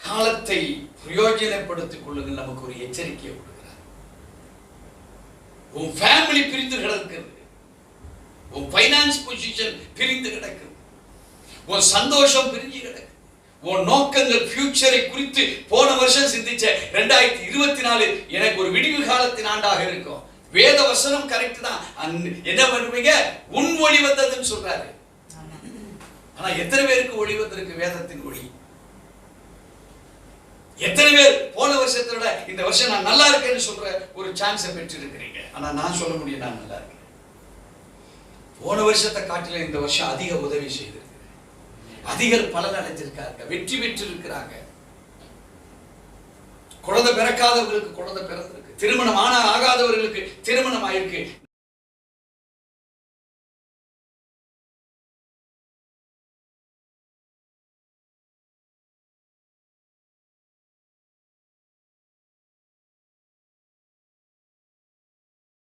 காலத்தை பிரயோஜனப்படுத்திக் கொள்ளுங்கள். நமக்கு ஒரு எச்சரிக்கையை கொடுக்கிறார். உன் ஃபேமிலி பிரிந்து கிடக்கிறது, உன் பைனான்ஸ் பொசிஷன் பிரிந்து கிடக்கிறது, உன் சந்தோஷம் பிரிஞ்சு கிடக்கு, உன் நோக்கங்கள் ஃபியூச்சரை குறித்து போன வருஷம் சிந்திச்ச 2024 எனக்கு ஒரு விடிவு காலத்தின் ஆண்டாக இருக்கும். வேத வசனம் கரெக்ட் தான். என்ன பண்ணுவீங்க? உன் ஒளி வந்ததுன்னு சொல்றாரு. ஆனா எத்தனை பேருக்கு ஒளி வந்திருக்கு? வேதத்தின் ஒளி. எத்தனை பேர் போன வருஷத்தோட இந்த வருஷம் நான் நல்லா இருக்கேன்னு சொல்ற ஒரு சான்ஸை பெற்று இருக்கிறீங்க? ஆனா நான் சொல்ல முடியும், நான் நல்லா இருக்கேன். போன வருஷத்தை காட்டில இந்த வருஷம் அதிக உதவி செய்து, அதிக பலன் அடைஞ்சிருக்காங்க, வெற்றி பெற்று இருக்கிறாங்க. குழந்தை பிறக்காதவர்களுக்கு குழந்தை பிறந்திருக்கு, திருமணம் ஆகாதவர்களுக்கு திருமணம் ஆயிருக்கு.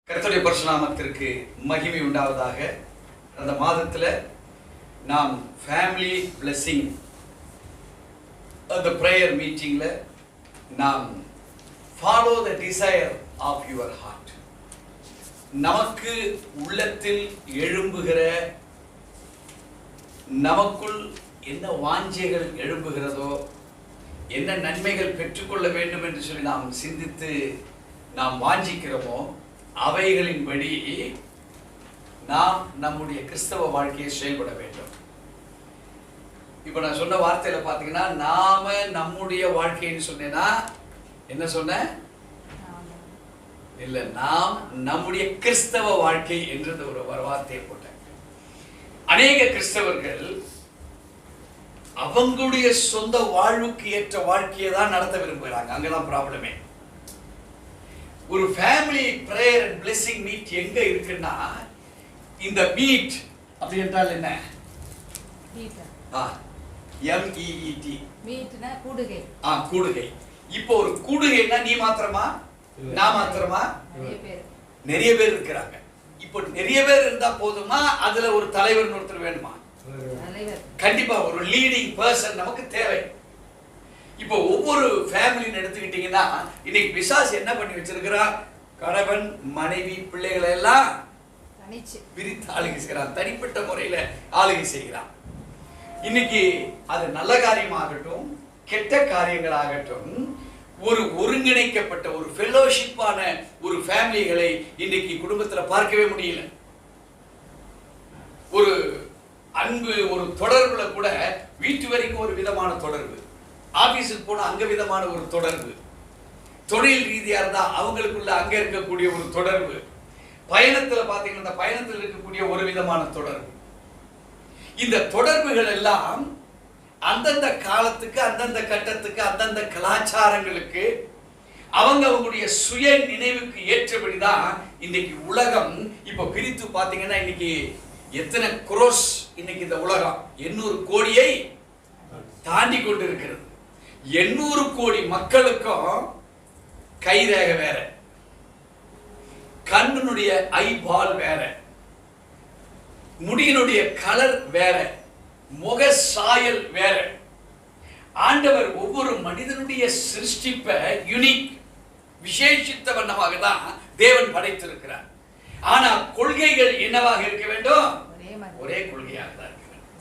கர்த்தருடைய பரிசுநாமத்திற்கு மகிமை உண்டாவதாக. அந்த மாதத்துல நாம் ஃபேமிலி பிளெஸிங் அந்த பிரேயர் மீட்டிங்ல நாம் follow the desire of your heart. நமக்கு உள்ளத்தில் எழும்புகிற, நமக்குள் என்ன வாஞ்சைகள் எழும்புகிறதோ, என்ன நன்மைகள் பெற்றுக்கொள்ள வேண்டும் என்று சொல்லி நாம் சிந்தித்து நாம் வாஞ்சிக்கிறோமோ அவைகளின்படி நாம் நம்முடைய கிறிஸ்தவ வாழ்க்கையை செயல்பட வேண்டும். இப்ப நான் சொன்ன வார்த்தையில பாத்தீங்கன்னா, நாம நம்முடைய வாழ்க்கைன்னு சொன்னேன்னா என்ன சொன்ன? இல்ல, நாம் நம்முடைய கிறிஸ்தவ வாழ்க்கை என்ற ஒரு வார்த்தையை போட்டேன். அநேக கிறிஸ்தவர்கள் அவங்களுடைய சொந்த வாழ்வுக்கு ஏற்ற வாழ்க்கையை தான் நடத்த விரும்புகிறாங்க. அங்கதான் ப்ராப்ளமே. ஒரு family prayer and blessing meet எங்க இருக்குன்னா, இந்த மீட் அப்படி என்றால் என்ன? MEET, மீட்னா கூடுகை. கூடுகை. இப்போ ஒரு கூடுகைன்னா நீ மாத்திரமா, நான் மாத்திரமா? நிறைய பேர் இருக்கிறாங்க. இப்போ நிறைய பேர் இருந்தா போதுமா? அதுல ஒரு தலைவர் ஒருத்தர் வேணுமா? கண்டிப்பா ஒரு லீடிங் பர்சன் நமக்கு தேவை. இப்போ ஒவ்வொரு ஃபேமிலின்னு எடுத்துக்கிட்டீங்கன்னா, இன்னைக்கு பிசாசு என்ன பண்ணி வச்சிருக்கிறா? கணவன் மனைவி பிள்ளைகளை எல்லாம் பிரித்து ஆளுகை செய்கிறான், தனிப்பட்ட முறையில ஆளுகை செய்கிறான். இன்னைக்கு அது நல்ல காரியமாகட்டும் கெட்ட காரியங்களாகட்டும், ஒரு ஒருங்கிணைக்கப்பட்ட ஒரு ஃபெலோஷிப்பான ஒரு ஃபேமிலிகளை இன்னைக்கு குடும்பத்துல பார்க்கவே முடியல. ஒரு அன்பு, ஒரு தொடர்புல கூட வீட்டு வரைக்கும் ஒரு விதமான தொடர்பு, ஆபீஸுக்கு போனா அங்க விதமான ஒரு தொடர்பு, தொழில் ரீதியா இருந்தா அவங்களுக்குள்ள அங்க இருக்கக்கூடிய ஒரு தொடர்பு, பயணத்துல பாத்தீங்கன்னா அந்த பயணத்தில் இருக்கக்கூடிய ஒரு விதமான தொடர்பு. இந்த தொடர்புகள் எல்லாம் அந்தந்த காலத்துக்கு, அந்தந்த கட்டத்துக்கு, அந்தந்த கலாச்சாரங்களுக்கு, அவங்களுடைய சுய நினைவுக்கு ஏற்றபடிதான் இன்னைக்கு உலகம் இப்ப பிரித்து பாத்தீங்கன்னா, இன்னைக்கு எத்தனை குரோஸ் இன்னைக்கு இந்த உலகம் 800 கோடியை தாண்டி கொண்டு இருக்கிறது. 800 கோடி மக்களுக்கும் கைரேகை வேற, கண்ணுடைய ஐபால் வேற, முடியினுடைய கலர் வேற, முக சாயல் வேற. ஆண்டவர் ஒவ்வொரு மனிதனுடைய சிருஷ்டிப்பை யூனிக், விசேஷித்த வண்ணமாக தான் தேவன் படைத்திருக்கிறார். ஆனா கொள்கைகள் என்னவாக இருக்க வேண்டும்? ஒரே கொள்கையாக தான் இருக்க வேண்டும்.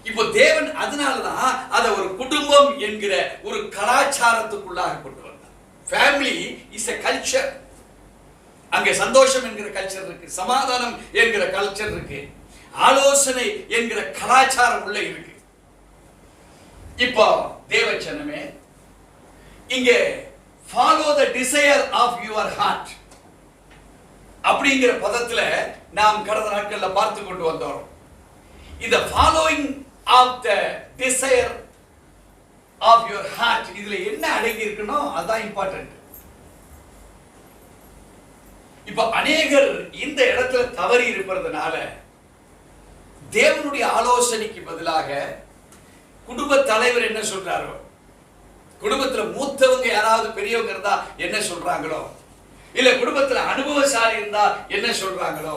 இப்போ தேவன் அதனாலதான் அதை ஒரு குடும்பம் என்கிற ஒரு கலாச்சாரத்துக்குள்ளாக கொண்டு வந்தார். Family is a culture. அங்க சந்தோஷம் என்கிற கல்ச்சர் இருக்கு, சமாதானம் என்கிற கல்ச்சர் இருக்கு, ஆலோசனை என்கிற கலாச்சாரம் உள்ள இருக்கு. இப்போ தேவச்சனமே, இங்க follow the desire of your heart அப்படிங்கிற பதத்துல நாம் கடந்த நாட்கள்ல பார்த்து கொண்டு வந்தோம். இந்த following of the desire of your heart, இதுல என்ன அடங்கி இருக்கணும் அதான் இம்பார்ட்டன்ட். இப்ப அநேகர் இந்த இடத்துல தவறி இருப்பதனால தேவனுடைய ஆலோசனைக்கு பதிலாக குடும்ப தலைவர் என்ன சொல்றாரோ, குடும்பத்துல மூத்தவங்க யாராவது பெரியவங்க இருந்தா என்ன சொல்றாங்களோ, இல்ல குடும்பத்துல அனுபவசாலி இருந்தா என்ன சொல்றாங்களோ,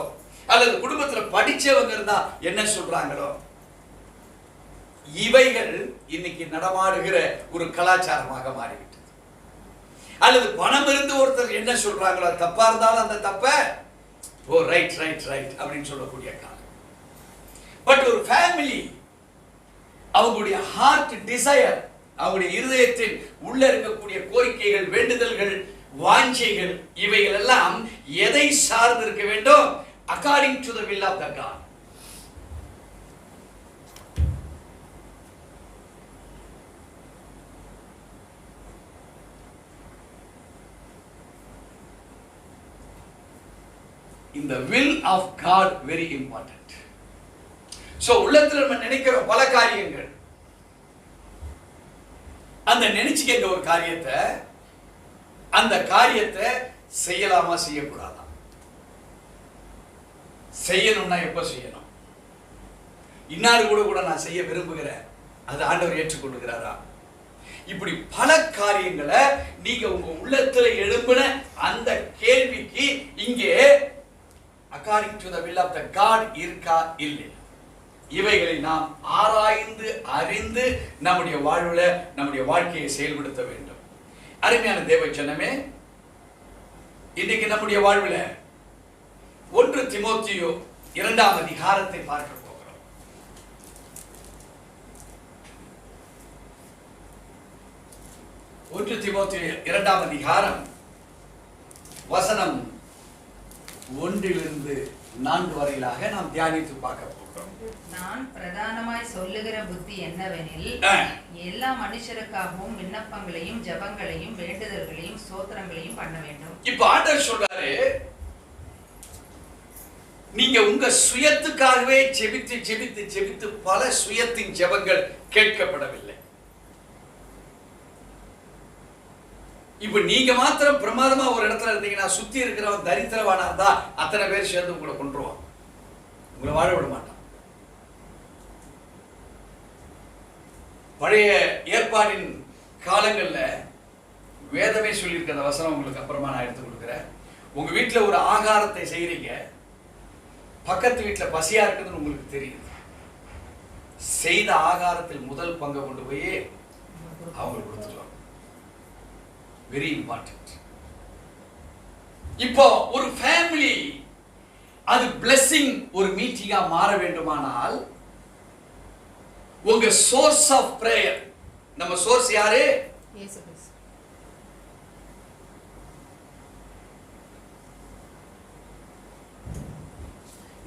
அல்லது குடும்பத்துல படிச்சவங்க இருந்தா என்ன சொல்றாங்களோ, இவைகள் இன்னைக்கு நடமாடுகிற ஒரு கலாச்சாரமாக மாறிவிட்டது. அல்லது பணம் இருந்து ஒருத்தர் என்ன சொல்றாங்களோ தப்பா இருந்தாலும் அந்த தப்ப ஓ ரைட் ரைட் ரைட் அப்படின்னு சொல்லக்கூடிய காலம். பட் ஒரு ஃபேமிலி அவங்களுடைய ஹார்ட் டிசையர், அவங்களுடைய இருதயத்தில் உள்ள இருக்கக்கூடிய கோரிக்கைகள், வேண்டுதல்கள், வாஞ்சைகள், இவைகள் எல்லாம் எதை சார்ந்து இருக்க வேண்டும்? According to the will of the God. இந்த will of God very important. So உள்ளத்துல நம்ம நினைக்கிற பல காரியங்கள், அந்த நினைச்சுக்க ஒரு காரியத்தை, அந்த காரியத்தை செய்யலாமா செய்யக்கூடாதா? செய்யணும்னா எப்ப செய்யணும்? இன்னாரு கூட நான் செய்ய விரும்புகிறேன், அது ஆண்டவர் ஏற்றுக்கொள்கிறாரா? இப்படி பல காரியங்களை நீங்க உங்க உள்ளத்துல எழும்பின அந்த கேள்விக்கு இங்கே according to the will of the God இருக்கா இல்லை? இவைகளை நாம் ஆராய்ந்து அறிந்து நம்முடைய வாழ்வுல நம்முடைய வாழ்க்கையை செயல்படுத்த வேண்டும். அருமையான தேவ ஜனமே, இன்னைக்கு நம்முடைய வாழ்வுல 1 தீமோத்தேயு 2ஆம் அதிகாரத்தை பார்க்க போகிறோம். 1 தீமோத்தேயு 2ஆம் அதிகாரம் வசனம் 1 to 4 வரையிலாக நாம் தியானித்து பார்க்க போகிறோம். நான் பிரதானமாய் சொல்லுகிற புத்தி என்னவெனில், எல்லா மனுஷருக்காகவும் விண்ணப்பங்களையும் ஜெபங்களையும் வேண்டுதல்களையும் ஸ்தோத்திரங்களையும் பண்ண வேண்டும். இப்ப ஆண்டவர் சொல்றாரு, நீங்க உங்க சுயத்துக்காகவே ஜெபித்து ஜெபித்து ஜெபித்து பல சுயத்தின் ஜெபங்கள் கேட்கப்படவில்லை. இப்ப நீங்க மாத்திரம் பிரமாதமா ஒரு இடத்துல இருந்தீங்கன்னா சுத்தி இருக்கிறவன் தரித்திரவானா இருந்தா அத்தனை பேர் சேர்ந்து உங்களை கொன்றுவான், உங்களை வாழ விட மாட்டான். பழைய ஏற்பாடின் காலங்கள்ல வேதமே சொல்லியிருக்க அந்த வசனம் உங்களுக்கு அப்புறமா நான் எடுத்து கொடுக்குறேன். உங்க வீட்டுல ஒரு ஆகாரத்தை செய்யறீங்க, பக்கத்து வீட்டுல பசியா இருக்குதுன்னு உங்களுக்கு தெரியுது, செய்த ஆகாரத்தில் முதல் பங்கை கொண்டு போய் அவங்களுக்கு கொடுத்துருவாங்க. Very important. இப்போ ஒரு ஃபேமிலி அது பிளெஸிங் ஒரு மீட்டிங்கா மாற வேண்டுமானால் உங்க சோர்ஸ் ஆஃப் பிரேயர், நம்ம சோர்ஸ் யாரு? இயேசு கிறிஸ்து.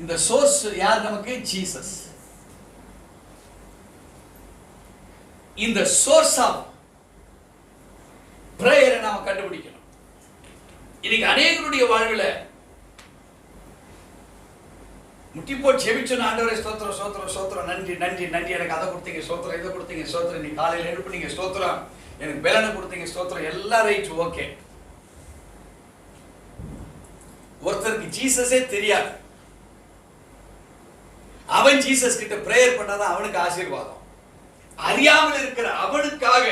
இந்த சோர்ஸ் யார் நமக்கு? ஜீசஸ். இந்த சோர்ஸ் ஆஃப் பிரேயரை நாம கண்டுபிடிக்கணும். இன்னைக்கு அநேகருடைய வாழ்வில் முட்டி போட்டு ஜெபிச்சோம், ஆண்டவரே ஸ்தோத்திரம் ஸ்தோத்திரம் ஸ்தோத்திரம், நன்றி நன்றி நன்றி, எனக்கு அதை கொடுத்தீங்க ஸ்தோத்திரம், இதை கொடுத்தீங்க ஸ்தோத்திரம், நீ காலையில் எழுப்புனீங்க ஸ்தோத்திரம், எனக்கு பலனை கொடுத்தீங்க ஸ்தோத்திரம், எல்லாம் ரைட் ஓகே. ஒருத்தருக்கு ஜீசஸே தெரியாது, அவன் ஜீசஸ் கிட்ட பிரேயர் பண்ணாதான் அவனுக்கு ஆசீர்வாதம். அறியாமல் இருக்கிற அவனுக்காக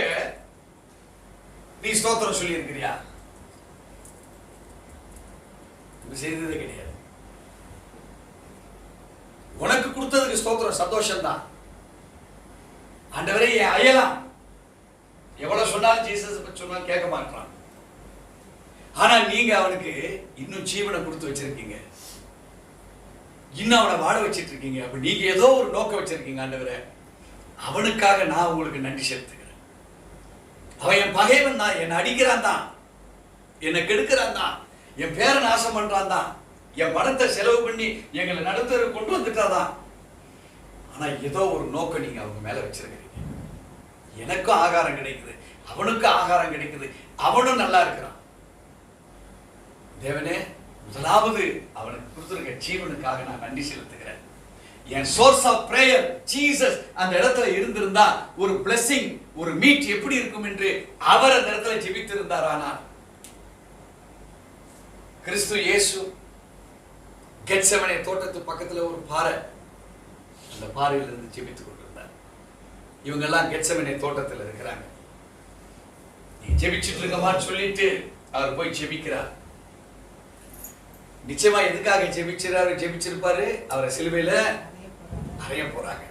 நீ ஸ்தோத்திரம் சொல்லி இருக்கிறியா? செய்ததே கிடையாது. உனக்கு கொடுத்ததுக்கு ஸ்தோத்திரம், சந்தோஷம் தான். ஆண்டவரே அயலாம் எவ்வளவு சொன்னாலும் ஜீசஸ் பத்தி சொன்னாலும் கேட்க மாட்டான். ஆனா நீங்க அவனுக்கு இன்னும் ஜீவனை கொடுத்து வச்சிருக்கீங்க, இன்னும் அவனை வாழ வச்சிட்டு இருக்கீங்க. அப்ப நீங்க ஏதோ ஒரு நோக்கம் வச்சிருக்கீங்க. ஆண்டவரே அவனுக்காக நான் உங்களுக்கு நன்றி செலுத்துகிறேன். அவன் என் பகைவன் தான், என்னை அடிக்கிறான் தான், என்னை கெடுக்கிறான் தான், என் பேரை நாசம் பண்றான் தான், என் பணத்தை செலவு பண்ணி எங்களை நடத்த கொண்டு வந்துட்டாதான். ஆனா ஏதோ ஒரு நோக்கம் நீங்க அவங்க மேல வச்சிருக்கிறீங்க. எனக்கும் ஆகாரம் கிடைக்குது, அவனுக்கும் ஆகாரம் கிடைக்குது, அவனும் நல்லா இருக்கிறான். தேவனே, முதலாவது அவனுக்கு கொடுத்துருக்க ஜீவனுக்காக நான் நன்றி செலுத்துகிறேன். என் சோர்ஸ் ஆஃப் பிரேயர் ஜீசஸ் அந்த இடத்துல இருந்திருந்தா ஒரு பிளெஸிங், ஒரு மீட் எப்படி இருக்கும் என்று அவர் அந்த இடத்துல ஜெபித்திருந்தார். ஆனால் கிறிஸ்து இயேசு கெத்செமனே தோட்டத்து பக்கத்துல ஒரு பாறை, அந்த பாறையில இருந்து ஜெபித்துக் கொண்டிருந்தார். இவங்க எல்லாம் கெத்செமனே தோட்டத்துல இருக்கிறாங்க. நீ ஜெபிச்சுட்டு இருக்கமான்னு சொல்லிட்டு அவர் போய் ஜெபிக்கிறார். நிச்சயமா எதுக்காக ஜெபிச்சிருப்பாரு? அவரை சிலுவையில அறைய போறாங்க.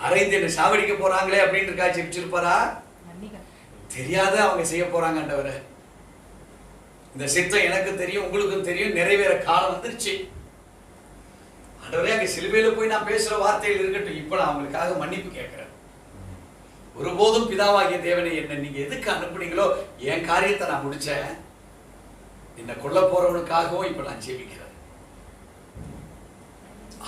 அரைந்து என்ன சாவடிக்க போறாங்களே அப்படின்னு இருக்கா ஜெபிச்சிருப்பாரா? தெரியாத அவங்க செய்ய போறாங்க. ஆண்டவரே, இந்த சித்தம் எனக்கு தெரியும், உங்களுக்கும் தெரியும், நிறைவேற காலம் வந்துருச்சு. ஆண்டவரே, அங்க சிலுவையில போய் நான் பேசுற வார்த்தைகள் இருக்கட்டும், இப்ப நான் அவங்களுக்காக மன்னிப்பு கேட்கிறேன். ஒருபோதும் பிதாவாகிய தேவனை என்ன நீங்க எதுக்கு அனுப்புனீங்களோ என் காரியத்தை நான் முடிச்சேன். என்னை கொல்ல போறவனுக்காகவும் இப்ப நான் ஜெபிக்கிறேன்.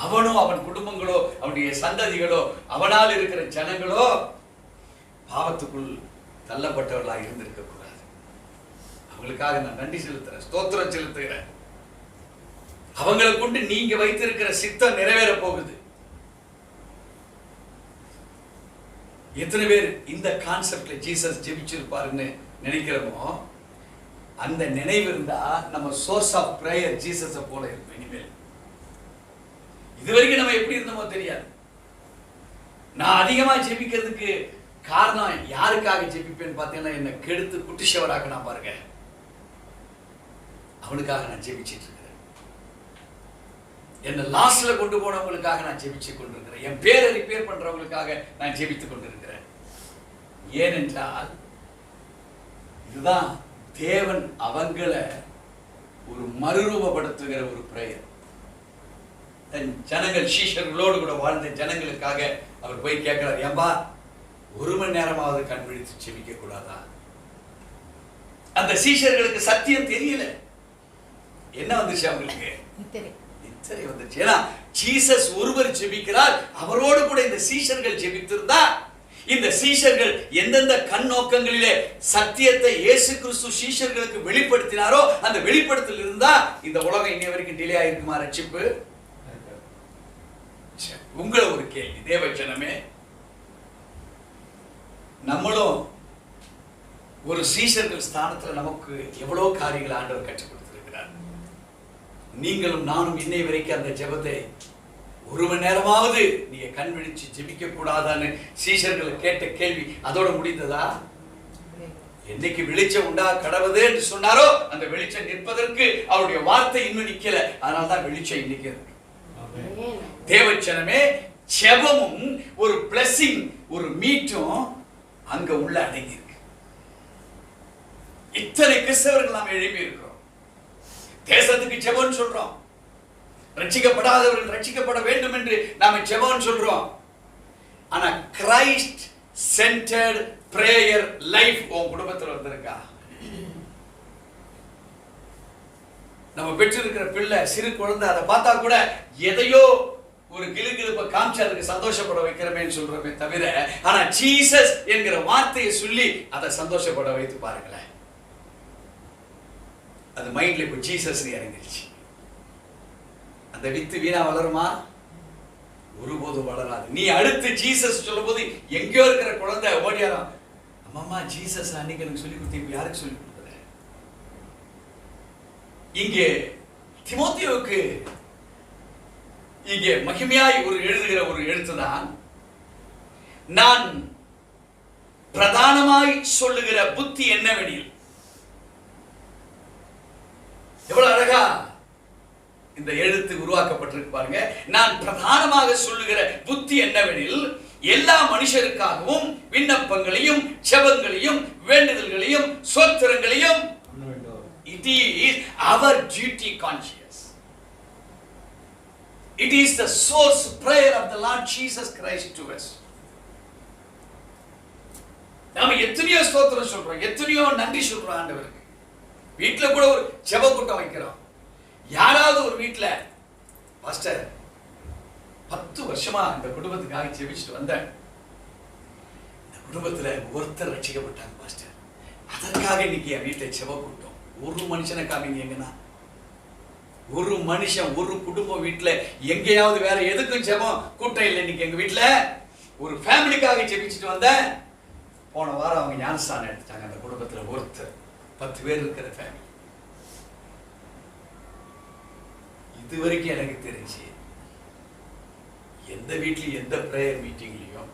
அவனோ அவன் குடும்பங்களோ அவனுடைய சந்ததிகளோ அவனால் இருக்கிற ஜனங்களோ பாவத்துக்குள் தள்ளப்பட்டவர்களாக இருந்திருக்க கூடாது. அவங்களுக்காக நான் நன்றி செலுத்துறேன், ஸ்தோத்திரம் செலுத்துகிறேன். அவங்களை கொண்டு நீங்க வைத்திருக்கிற சித்தம் நிறைவேற போகுது. எத்தனை பேர் இந்த கான்செப்ட்ல ஜீசஸ் ஜெபிச்சிருப்பாருன்னு நினைக்கிறோமோ, அந்த நினைவு இருந்தா நம்ம சோர்ஸ் ஆஃப் பிரேயர் ஜீசஸை போல இருக்கும். இனிமேல் இதுவரைக்கும் நம்ம எப்படி இருந்தோமோ தெரியாது. நான் அதிகமா ஜெபிக்கிறதுக்கு காரணம் யாருக்காக ஜெபிப்பேன்னு பார்த்தீங்கன்னா, என்னை கெடுத்து குட்டிஷவராக நான் பாருங்க, அவனுக்காக நான் ஜெபிச்சிட்டு இருக்கிறேன். என்னை லாஸ்ட்ல கொண்டு போனவங்களுக்காக நான் ஜெபிச்சு கொண்டிருக்கிறேன். என் பேரை ரிப்பேர் பண்றவங்களுக்காக நான் ஜெபித்துக் கொண்டிருக்கிறேன். ஏனென்றால் இதுதான் தேவன் அவங்களை ஒரு மறுரூபப்படுத்துகிற ஒரு பிரேயர். தன் ஜனங்கள் சீஷர்களோடு கூட வாழ்ந்த ஜனங்களுக்காக அவர் போய் கேட்கிறார், ஏம்பா ஒரு மணி நேரமாவது கண் விழித்து ஜெபிக்க கூடாதா? அந்த சீஷர்களுக்கு சத்தியம் தெரியல. என்ன வந்துச்சு அவங்களுக்கு? நித்திரை வந்துச்சு. ஏன்னா ஜீசஸ் ஒருவர் ஜெபிக்கிறார், அவரோடு கூட இந்த சீஷர்கள் ஜெபித்திருந்தா, இந்த சீஷர்கள் எந்தெந்த கண் நோக்கங்களிலே சத்தியத்தை இயேசு கிறிஸ்து சீஷர்களுக்கு வெளிப்படுத்தினாரோ அந்த வெளிப்படுத்தல் இருந்தா இந்த உலகம் இன்னை வரைக்கும் டிலே ஆயிருக்குமா ரட்சிப்பு? உங்களை ஒரு கேள்வி, தேவஜனமே, நம்மளும் ஒரு சீஷர்கள் ஸ்தானத்துல நமக்கு எவ்வளவு காரியங்களை ஆண்டவர் கற்றுக் கொடுத்திருக்கிறார். நீங்களும் நானும் இன்னை வரைக்கும் அந்த ஜெபத்தை ஒரு மணி நேரமாவது நீங்க கண் விழிச்சு ஜெபிக்க கூடாதான்னு சீஷர்கள் கேட்ட கேள்வி அதோட முடிந்ததா? என்னைக்கு வெளிச்சம் உண்டா கடவுதே என்று சொன்னாரோ அந்த வெளிச்சம் நிற்பதற்கு அவருடைய வார்த்தை இன்னும் நிக்கல. அதனால்தான் வெளிச்சம் இன்னைக்கு இருக்கு. தேவச்சனமே, ஜெபமும் ஒரு பிளஸிங், ஒரு மீட்டும் அங்க உள்ள அடங்கி இருக்கு. இத்தனை கிறிஸ்தவர்கள் நாம் எழுப்பி இருக்கிறோம். தேசத்துக்கு ஜெபம் சொல்றோம், ரட்சிக்கப்படாதவர்கள் ரட்சிக்கப்பட வேண்டும் என்று நாம ஜெபம் சொல்றோம். ஆனா கிரைஸ்ட் சென்டர்ட் பிரேயர் லைஃப் உன் குடும்பத்தில் வந்திருக்கா? நம்ம பெற்றிருக்கிற பிள்ளை சிறு குழந்தை, அதை பார்த்தா கூட எதையோ ஒரு கிளுகிழுப்ப காமிச்சு அதுக்கு சந்தோஷப்பட வைக்கிறமேன்னு சொல்றமே தவிர, ஆனா ஜீசஸ் என்கிற வார்த்தையை சொல்லி அதை சந்தோஷப்பட வைத்து பாருங்களேன். அது மைண்ட்ல இப்ப ஜீசஸ் இறங்கிருச்சு. அந்த வித்து வீணா வளருமா? ஒருபோதும் வளராது. நீ அடுத்து ஜீசஸ் சொல்லும் போது எங்கேயோ இருக்கிற குழந்தை ஓடியாரம், அம்மா ஜீசஸ் அன்னைக்கு எனக்கு சொல்லி கொடுத்தீங்க, யாருக்கு சொல்லி கொடுத்தது? இங்கே தீமோத்தேயுவுக்கு இங்கே மகிமையாய் ஒரு எழுதுகிற ஒரு எழுத்துதான், நான் பிரதானமாய் சொல்லுகிற புத்தி என்னவெனில். எவ்வளவு அழகா இந்த எழுத்து உருவாக்கப்பட்டிருக்கு பாருங்க. நான் பிரதானமாக சொல்லுகிற புத்தி என்னவெனில், எல்லா மனுஷருக்காகவும் விண்ணப்பங்களையும் ஜெபங்களையும் வேண்டுதல்களையும் ஸ்தோத்திரங்களையும், it is our duty conscious. It is the source prayer of the Lord Jesus Christ to us. நாம எத்தனையோ ஸ்தோத்திரம் சொல்றோம், எத்தனையோ நன்றி சொல்றோம் ஆண்டவருக்கு. வீட்டுல கூட ஒரு ஜெப கூட்டம் வைக்கிறோம். யாராவது ஒரு வீட்டுல, பாஸ்டர் 10 வருஷமா இந்த குடும்பத்துக்காக ஜெபிச்சுட்டு வந்தேன், இந்த குடும்பத்துல ஒருத்தர் ரட்சிக்கப்பட்டாங்க பாஸ்டர், அதற்காக இன்னைக்கு என் வீட்டுல ஜெப கூட்டம். ஒரு மனுஷனை காமிங்க எங்கன்னா, ஒரு மனுஷன் ஒரு குடும்பம் வீட்டுல எங்கேயாவது வேற எதுக்கும் ஜெபம் கூட்டம் இல்லை. இன்னைக்கு எங்க வீட்டுல ஒரு ஃபேமிலிக்காக ஜெபிச்சுட்டு வந்தேன். போன வாரம் அவங்க ஞானஸ்தானம் எடுத்துட்டாங்க. அந்த குடும்பத்துல ஒருத்தர், 10 பேர் இருக்கிற ஃபேமிலி. இது வரைக்கும் எனக்கு தெரிஞ்சு எந்த வீட்லயும் எந்த பிரேயர் மீட்டிங்லயும்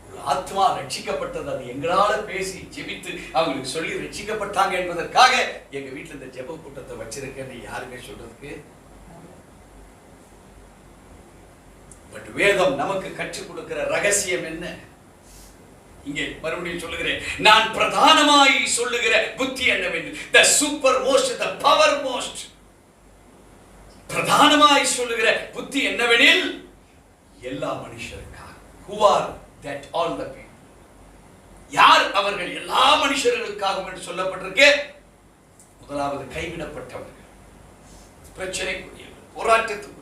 ஒரு ஆத்மா ரட்சிக்கப்பட்டது, அது எங்களால பேசி ஜெபித்து அவங்களுக்கு சொல்லி ரட்சிக்கப்பட்டாங்க என்பதற்காக எங்க வீட்டுல இந்த ஜெப கூட்டத்தை வச்சிருக்கேன்னு யாருமே சொல்றதுக்கு பட் வேதம் நமக்கு கற்றுக் கொடுக்கிற ரகசியம் என்ன? இங்கே மறுபடியும் சொல்லுகிறேன், நான் பிரதானமாய் சொல்லுகிற புத்தி என்னவென்று, the supermost, the powermost, பிரதானமாய் சொல்லுகிற புத்தி என்னவெனில், எல்லா மனுஷருக்காக. who are that all the people? யார் அவர்கள்? எல்லா மனுஷர்களுக்காகவும் என்று சொல்லப்பட்டிருக்கு. முதலாவது கைவிடப்பட்டவர்கள், பிரச்சனைக்குரியவர், போராட்டத்துக்குரியவர்.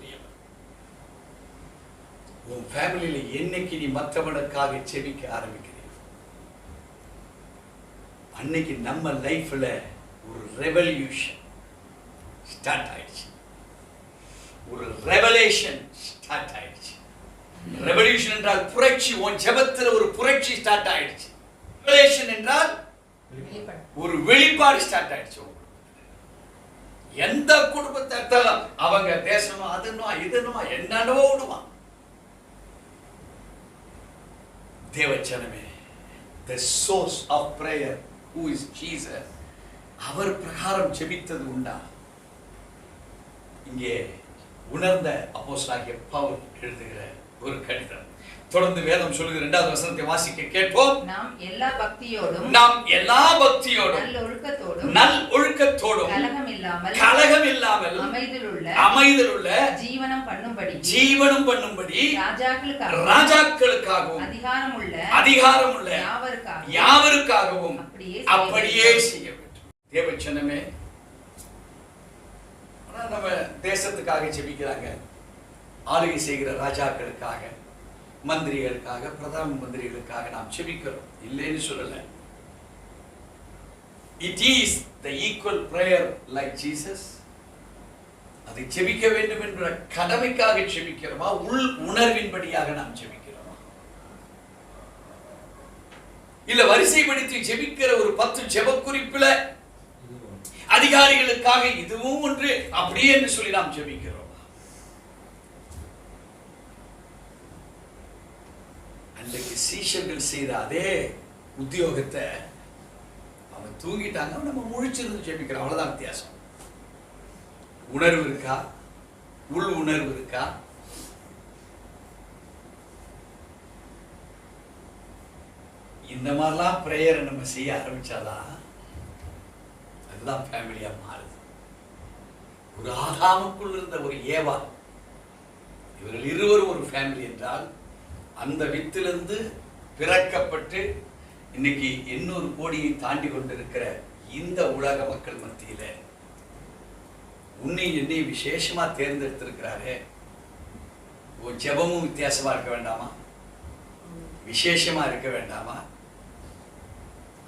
உன் ஃபேமிலியில என்னைக்கு நீ மற்றவனுக்காக செபிக்க ஆரம்பிக்கிறீர்கள், அன்னைக்கு நம்ம லைஃப்ல ஒரு ரெவல்யூஷன் ஸ்டார்ட் ஆயிடுச்சு, ஒரு ரெவலேஷன் ஸ்டார்ட் ஆயிடுச்சு. ரெவல்யூஷன் என்றால் புரட்சி. உன் ஜெபத்துல ஒரு புரட்சி ஸ்டார்ட் ஆயிடுச்சு. ரெவலேஷன் என்றால் ஒரு வெளிப்பாடு ஸ்டார்ட் ஆயிடுச்சு. எந்த குடும்பத்தை அவங்க தேசணும், அதுனோ இதுனோ என்னன்னோ விடுவான். தேவச்சனமே, the source of prayer, who is Jesus, அவர் பிரகாரம் ஜெபித்தது உண்டா? இங்கே உணர்ந்த அப்போஸ்தலனாகிய பவுல் எழுதுகிற ஒரு கடிதம். தொடர்ந்து வேதம் சொல்லுகிற 2வது வசனத்தை வாசிக்க கேட்போம். நாம் எல்லா பக்தியோடும் நல் ஒழுக்கத்தோடும் கலகம் இல்லாமல் அமைதலுள்ள ஜீவனம் பண்ணும்படி ராஜாக்களுக்காகவும் அதிகாரமுள்ள யாவருக்காகவும் அப்படியே செய்ய வேண்டும். தேவச்சனமே, நம்ம தேசத்துக்காக ஜெபிக்கிறாங்க, ஆளுகை செய்கிற ராஜாக்களுக்காக, மந்திரிகளுக்காக, பிரதம மந்திரிகளுக்காக நாம் ஜெபிக்கிறோம், இல்லைன்னு சொல்லல. It is the equal prayer like Jesus. அதை ஜெபிக்க வேண்டும் என்ற கடமைக்காக ஜெபிக்கிறோமா, உள் உணர்வின்படியாக நாம் ஜெபிக்கிறோமா? இல்ல வரிசைப்படுத்தி ஜெபிக்கிற ஒரு 10 ஜெப குறிப்புல அதிகாரிகளுக்காக இதுவும் ஒன்று அப்படியே என்று சொல்லி நாம் ஜெபிக்கிறோம். அன்றைக்கு சீஷர்கள் செய்த அதே உத்தியோகத்தை அவன் தூங்கிட்டாங்க, நம்ம முழிச்சிருந்து ஜெபிக்கிறோம். அவ்வளவுதான் வித்தியாசம். உணர்வு இருக்கா? உள் உணர்வு இருக்கா? இந்த மாதிரிலாம் பிரேயரை நம்ம செய்ய ஆரம்பிச்சாதான் அதுதான் ஃபேமிலியா மாறுது. ஒரு ஆதாமுக்குள் இருந்த ஒரு ஏவா, இவர்கள் இருவரும் ஒரு ஃபேமிலி என்றால், அந்த வித்திலிருந்து பிறக்கப்பட்டு இன்னைக்கு 800 கோடியை தாண்டி கொண்டிருக்கிற இந்த உலக மக்கள் மத்தியில உன்னை என்னை விசேஷமா தேர்ந்தெடுத்திருக்கிறாரே. ஒரு ஜெபமும் வித்தியாசமா இருக்க வேண்டாமா? விசேஷமா இருக்க வேண்டாமா?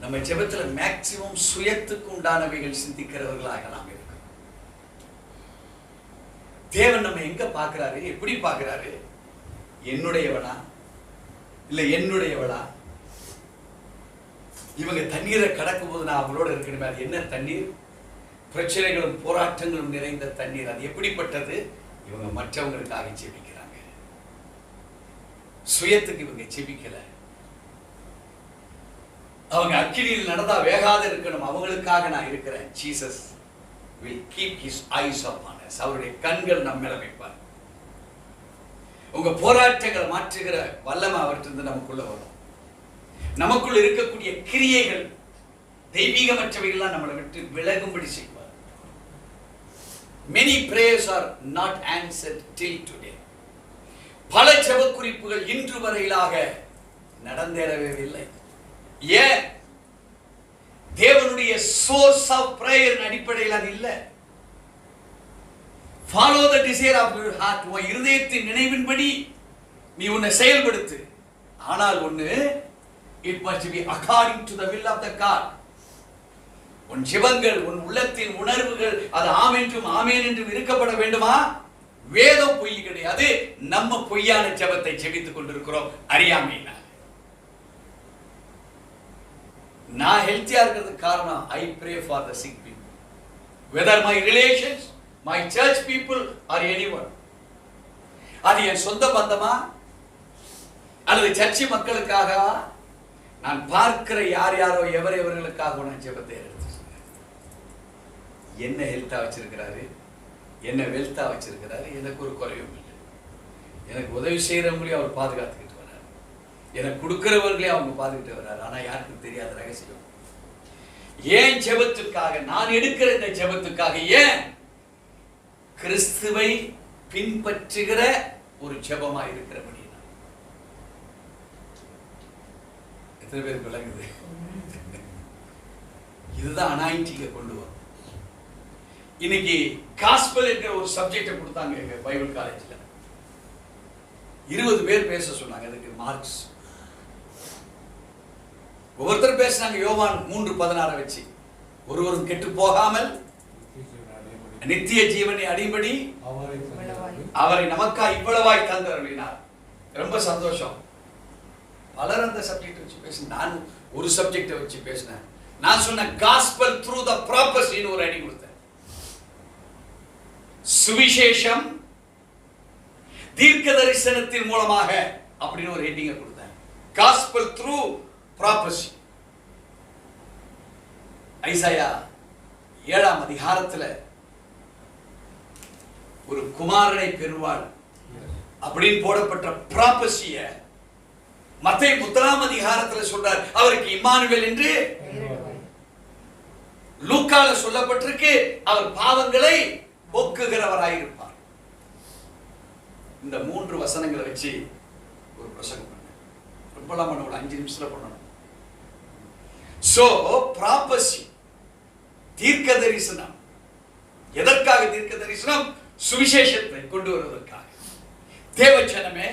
நம்ம ஜெபத்துல மேக்சிமம் சுயத்துக்கு உண்டானவைகள் சிந்திக்கிறவர்களாக நாம் இருக்கோம். தேவன் நம்ம எங்க பார்க்கிறாரு, எப்படி பார்க்கிறாரு? என்னுடையவனா இல்ல என்னுடையவளா? இவங்க தண்ணீரை கடக்கும் போது நான் அவங்களோட இருக்கணுமே. அது என்ன தண்ணீர்? பிரச்சனைகளும் போராட்டங்களும் நிறைந்த தண்ணீர். அது எப்படிப்பட்டது? இவங்க மற்றவங்களுக்காக ஜெபிக்கிறாங்க, சுயத்துக்கு இவங்க ஜெபிக்கல. அவங்க அக்கினியில் நடந்தா வேகாத இருக்கணும், அவங்களுக்காக நான் இருக்கிறேன். Jesus will keep his eyes upon us. அவருடைய கண்கள் நம்ம மேல வைப்பார். உங்க போராட்டங்களை மாற்றுகிற வல்லமை அவர்கிட்ட நமக்குள்ள வரும். நமக்குள்ள இருக்கக்கூடிய கிரியைகள் தெய்வீகமற்றவைகள்லாம் நம்மளை விட்டு விலகும்படி செய்வார். Many prayers are not answered till today. பல ஜெப குறிப்புகள் இன்று வரையிலாக நடந்தேறவே இல்லை. ஏன்? தேவனுடைய சோர்ஸ் ஆஃப் பிரேயர் அடிப்படையில் அது இல்லை. Follow the desire of your heart. உன் இருதயத்தின் நினைவின்படி நீ உன்னை செயல்படுத்து. ஆனால் ஒண்ணு, it must be according to the will of the God. உன் ஜெபங்கள், உன் உள்ளத்தின் உணர்வுகள் அது ஆம் என்றும் ஆமேன் என்றும் இருக்கப்பட வேண்டுமா? வேதம் பொய் கிடையாது. நம்ம பொய்யான ஜெபத்தை ஜெபித்துக் கொண்டிருக்கிறோம் அறியாமையினால். நான் ஹெல்த்தியா இருக்கிறதுக்கு காரணம் I pray for the sick people, whether my relations, my church people or anyone. அது என் சொந்த பந்தமா அல்லது சர்ச்சை மக்களுக்காகவா? நான் பார்க்கிற யார் யாரோ எவர்களுக்காக நான் ஜெபத்தை எடுத்து என்ன ஹெல்த்தா வச்சிருக்கிறாரு, என்ன வெல்த்தா வச்சிருக்கிறாரு, எனக்கு ஒரு குறையும் இல்லை. எனக்கு உதவி செய்யறவங்களையும் அவர் பாதுகாத்துக்கிட்டு வர்றாரு, எனக்கு கொடுக்கிறவர்களையும் அவங்க பாதுகிட்டு வர்றாரு. ஆனா யாருக்கும் தெரியாத ரகசியம். ஏன் ஜெபத்துக்காக நான் எடுக்கிற இந்த ஜெபத்துக்காக, ஏன் கிறிஸ்துவை பின்பற்றுகிற ஒரு ஜெபமா இருக்கிறபடி. எத்தனை பேருக்கு விளங்குது? இதுதான் அனாயிண்டிங்க கொண்டு வரும். இன்னைக்கு காஸ்பல் என்கிற ஒரு சப்ஜெக்டை கொடுத்தாங்க எங்க பைபிள் காலேஜ்ல. 20 பேர் பேச சொன்னாங்க. அதுக்கு மார்க்ஸ் ஒவ்வொருத்தர் பேசினாங்க. யோவான் 3:16 வச்சு, ஒருவரும் கெட்டு போகாமல் நித்திய ஜீவனை அடிபடி அவரை நமக்கா இவ்வளவாய் தந்தருளினார். ரொம்ப சந்தோஷம். பலர் அந்த சப்ஜெக்ட் வச்சு பேச, நான் ஒரு சப்ஜெக்டை வச்சு பேசினேன். நான் சொன்ன காஸ்பல் த்ரூ த ப்ராப்பசின்னு ஒரு அடி கொடுத்தேன். சுவிசேஷம் தீர்க்க தரிசனத்தின் மூலமாக அப்படின்னு ஒரு ஹெட்டிங்க கொடுத்தேன். Gospel through prophecy. ஐசாயா 7ஆம் அதிகாரத்துல ஒரு குமாரனை பெறுவாள் அப்படின்னு போடப்பட்ட ப்ராப்பசிய மத்தேயு 3ஆம் அதிகாரத்துல சொல்றார், அவருக்கு இம்மானுவேல் என்று. லூக்கால சொல்லப்பட்டிருக்கு, அவர் பாவங்களை போக்குகிறவராயிருப்பார். இந்த 3 வசனங்களை வச்சு ஒரு பிரசங்கம் பண்ண, ரொம்பலாம் பண்ண, ஒரு 5 நிமிஷத்துல பண்ணணும். சோ ப்ராப்பசி, தீர்க்க தரிசனம். எதற்காக தீர்க்க தரிசனம்? சுவிசேஷத்தை கொண்டு வருவதற்காக. தேவச்சனமே,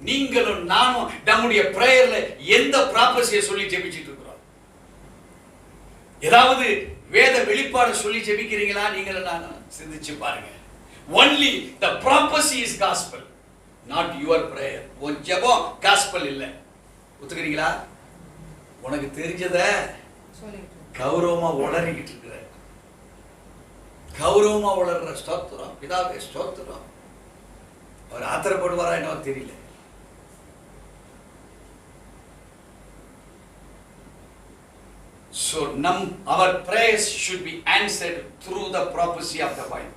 நீங்களும் நானும் நம்முடைய பிரேயர்ல எந்த ப்ராப்பசியை சொல்லி ஜெபிச்சிட்டு இருக்கிறோம்? ஏதாவது வேத வெளிப்பாடு சொல்லி ஜெபிக்கிறீங்களா? நீங்களும் நானும் சிந்திச்சு பாருங்க. Only the prophecy is gospel, not your prayer. உன் ஜெபம் gospel இல்ல. ஒத்துக்கிறீங்களா? உனக்கு தெரிஞ்சத கௌரவமா உளறிக்கிட்டு இருக்கிற, கௌரவமா உளர்ற. ஸ்தோத்திரம் பிதாவே, ஸ்தோத்திரம். அவர் ஆத்திரப்படுவாரா என்ன தெரியல. So our prayers should be answered through the prophecy of the Bible.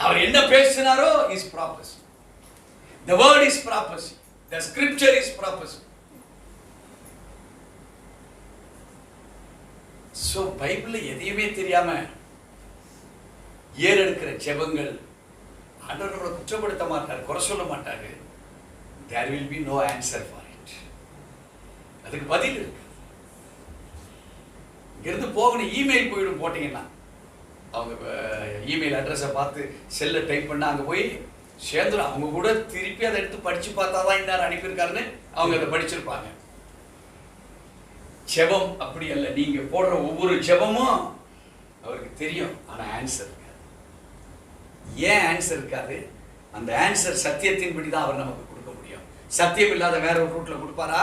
அவர் என்ன பேசினாரோ is prophecy. The word is prophecy. The scripture is prophecy. So பைபிள்ல எதையுமே தெரியாம ஏறெடுக்கிற ஜெபங்கள் ஆண்டவர் நம்மளை குற்றப்படுத்த மாட்டார், குறை சொல்ல மாட்டாரு. There will be no answer for it. அதுக்கு பதில் இருக்கு. இங்கிருந்து போகணும், இமெயில் போயிடும் போட்டீங்கன்னா, அவங்க இமெயில் அட்ரஸை பார்த்து செல்ல டைப் பண்ண அங்கே போய் சேர்ந்துடும். அவங்க கூட திருப்பி அதை எடுத்து படிச்சு பார்த்தா தான் இன்னார் அனுப்பியிருக்காருன்னு அவங்க அதை படிச்சிருப்பாங்க. ஜெபம் அப்படி அல்ல. நீங்க போடுற ஒவ்வொரு ஜெபமும் அவருக்கு தெரியும், ஆனா ஆன்சர் இருக்காது. ஏன் ஆன்சர் இருக்காது? அந்த ஆன்சர் சத்தியத்தின்படி தான் அவர் நமக்கு கொடுக்க முடியும். சத்தியம் இல்லாத வேற ஒரு ரூட்ல கொடுப்பாரா?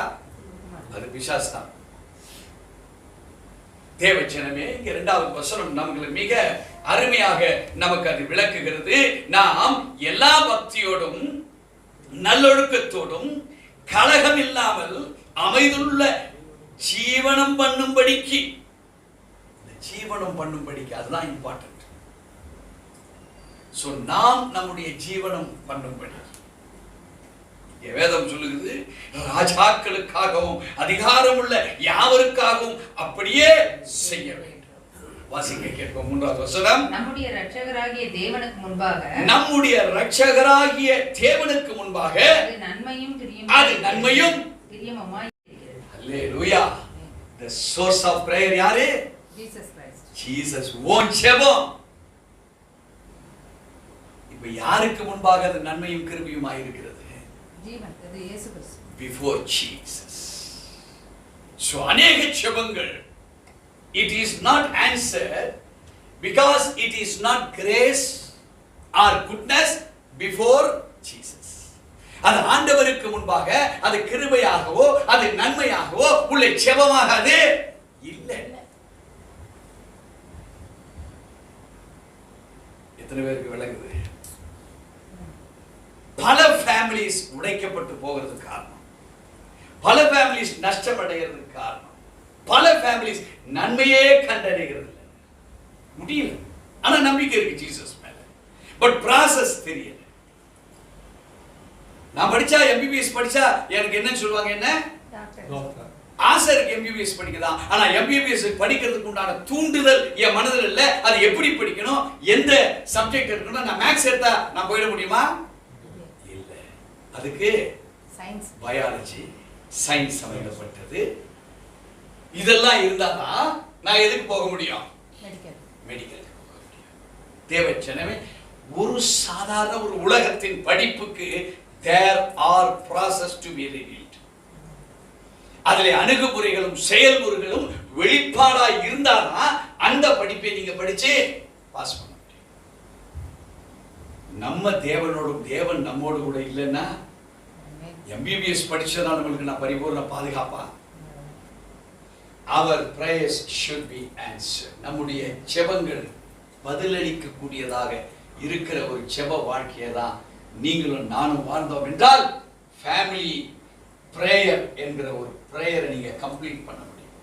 அது பிசாசு தான். தேவச்சனமே, இங்க 2வது வசனம் நமக்கு மிக அருமையாக நமக்கு அது விளக்குகிறது. நாம் எல்லா பக்தியோடும் நல்லொழுக்கத்தோடும் கலகம் இல்லாமல் அமைதியுள்ள ஜீவனம் பண்ணும்படிக்கு, ஜீவனம் பண்ணும்படிக்கு அதுதான் இம்பார்ட்டன்ட். சோ நாம் நம்முடைய ஜீவனம் பண்ணும்படி வேதம் சொல்லுகிறது, ராஜாக்களுக்காகவும் அதிகாரம் உள்ள யாவருக்காகவும் அப்படியே செய்ய வேண்டும். வாசிக்க கேட்போம் 3வது வசனம். நம்முடைய இரட்சகராகிய தேவனுக்கு முன்பாக, நம்முடைய இரட்சகராகிய தேவனுக்கு முன்பாக அது நன்மையும் பிரியமுமாய் இருக்கிறது. அல்லேலூயா. The source of prayer யாரு? Jesus Christ. Jesus. ஓன் ஜெபம் இப்ப யாருக்கு முன்பாக அது நன்மையும் கிருபையுமாய் இருக்கிறது? Before Jesus. So அநேக ஜெபங்கள் it is not answered because it is not grace or goodness before Jesus. அது ஆண்டவருக்கு முன்பாக அது கிருபையாகவோ அது நன்மையாகவோ உள்ள ஜெபமாக அது இல்லை. எத்தனை பேருக்கு விளங்குது? பல ஃபேமிலிஸ் உடைக்கப்பட்டு போகிறதுக்கு காரணம், பல ஃபேமிலிஸ் நஷ்டம் அடைகிறதுக்கு காரணம், பல ஃபேமிலிஸ் நன்மையே கண்டடைகிறது இல்லை, முடியல. ஆனா நம்பிக்கை இருக்கு ஜீசஸ் மேல, பட் ப்ராசஸ் தெரியல. நான் படிச்சா எம்பிபிஎஸ் படிச்சா எனக்கு என்னன்னு சொல்லுவாங்க, என்ன ஆசை இருக்கு எம்பிபிஎஸ் படிக்கலாம். ஆனா எம்பிபிஎஸ் படிக்கிறதுக்கு உண்டான தூண்டுதல் என் மனதில் இல்ல. அது எப்படி படிக்கணும், எந்த சப்ஜெக்ட் இருக்கணும், நான் மேக்ஸ் எடுத்தா நான் போயிட முடியுமா? இல்ல. அதுக்கு சயின்ஸ், பயாலஜி, சயின்ஸ் சம்பந்தப்பட்டது இதெல்லாம் இருந்தாதான் நான் எதுக்கு போக முடியும்? மெடிக்கலுக்கு போக முடியும். தேவச்சனமே ஒரு சாதாரண ஒரு உலகத்தின் படிப்புக்கு there are process to be revealed. அதிலே அணுகுமுறைகளும் செயல்முறைகளும் வெளிப்பாடாய் இருந்தாதான் அந்த படிப்பை நீங்க படிச்சு பாஸ் பண்ண முடியும். நம்ம தேவனோடும் தேவன் நம்மோடு கூட இல்லைன்னா எம்பிபிஎஸ் படிச்சதா நம்மளுக்கு நான் பரிபூர்ண பாதுகாப்பா? Our prayers should be answered. நம்முடைய ஜெபங்கள் பதிலளிக்க கூடியதாக இருக்கிற ஒரு ஜெப வாழ்க்கையை தான் நீங்களும் நானும் வாழ்ந்தோம் என்றால் ஃபேமிலி பிரேயர் என்கிற ஒரு பிரேயரை நீங்க கம்ப்ளீட் பண்ண முடியும்.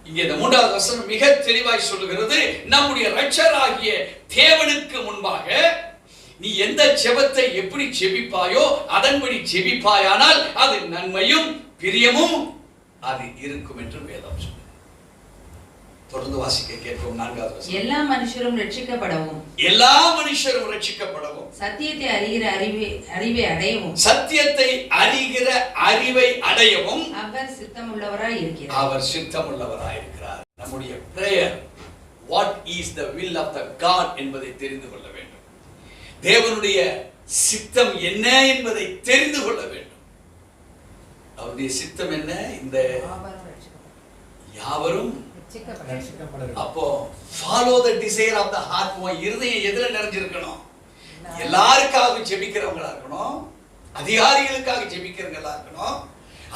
இங்கே இந்த 3வது வசனம் மிக தெளிவாய் சொல்லுகிறது, நம்முடைய இரட்சகராகிய தேவனுக்கு முன்பாக நீ எந்த ஜெபத்தை எப்படி ஜெபிப்பாயோ அதன்படி ஜெபிப்பாயானால் அது நன்மையும் பிரியமும் அது இருக்கும் என்று வேதம் சொல்லுகிறது. தொடர்ந்து வாசிக்க கேட்போம். 4வது வசனம். எல்லா மனுஷரும் ரட்சிக்கப்படவும், எல்லா மனுஷரும் ரட்சிக்கப்படவும், சத்தியத்தை அறிகிற அறிவை அடையவும், சத்தியத்தை அறிகிற அறிவை அடையவும் அவர் சித்தமுள்ளவராய் இருக்கிறார். அவர் சித்தமுள்ளவராய் இருக்கிறார். நம்முடைய prayer what is the will of the God என்பதை தெரிந்து கொள்ள வேண்டும். தேவனுடைய சித்தம் என்ன என்பதை தெரிந்து கொள்ள வேண்டும். அவருடைய சித்தம் என்ன? இந்த யாவரும் அப்போ follow the desire of the heart. இருதயம் எதுல நிறைஞ்சிருக்கணும்? எல்லாருக்காக ஜெபிக்கிறவங்களா இருக்கணும், அதிகாரிகளுக்காக ஜெபிக்கிறவங்களா இருக்கணும்.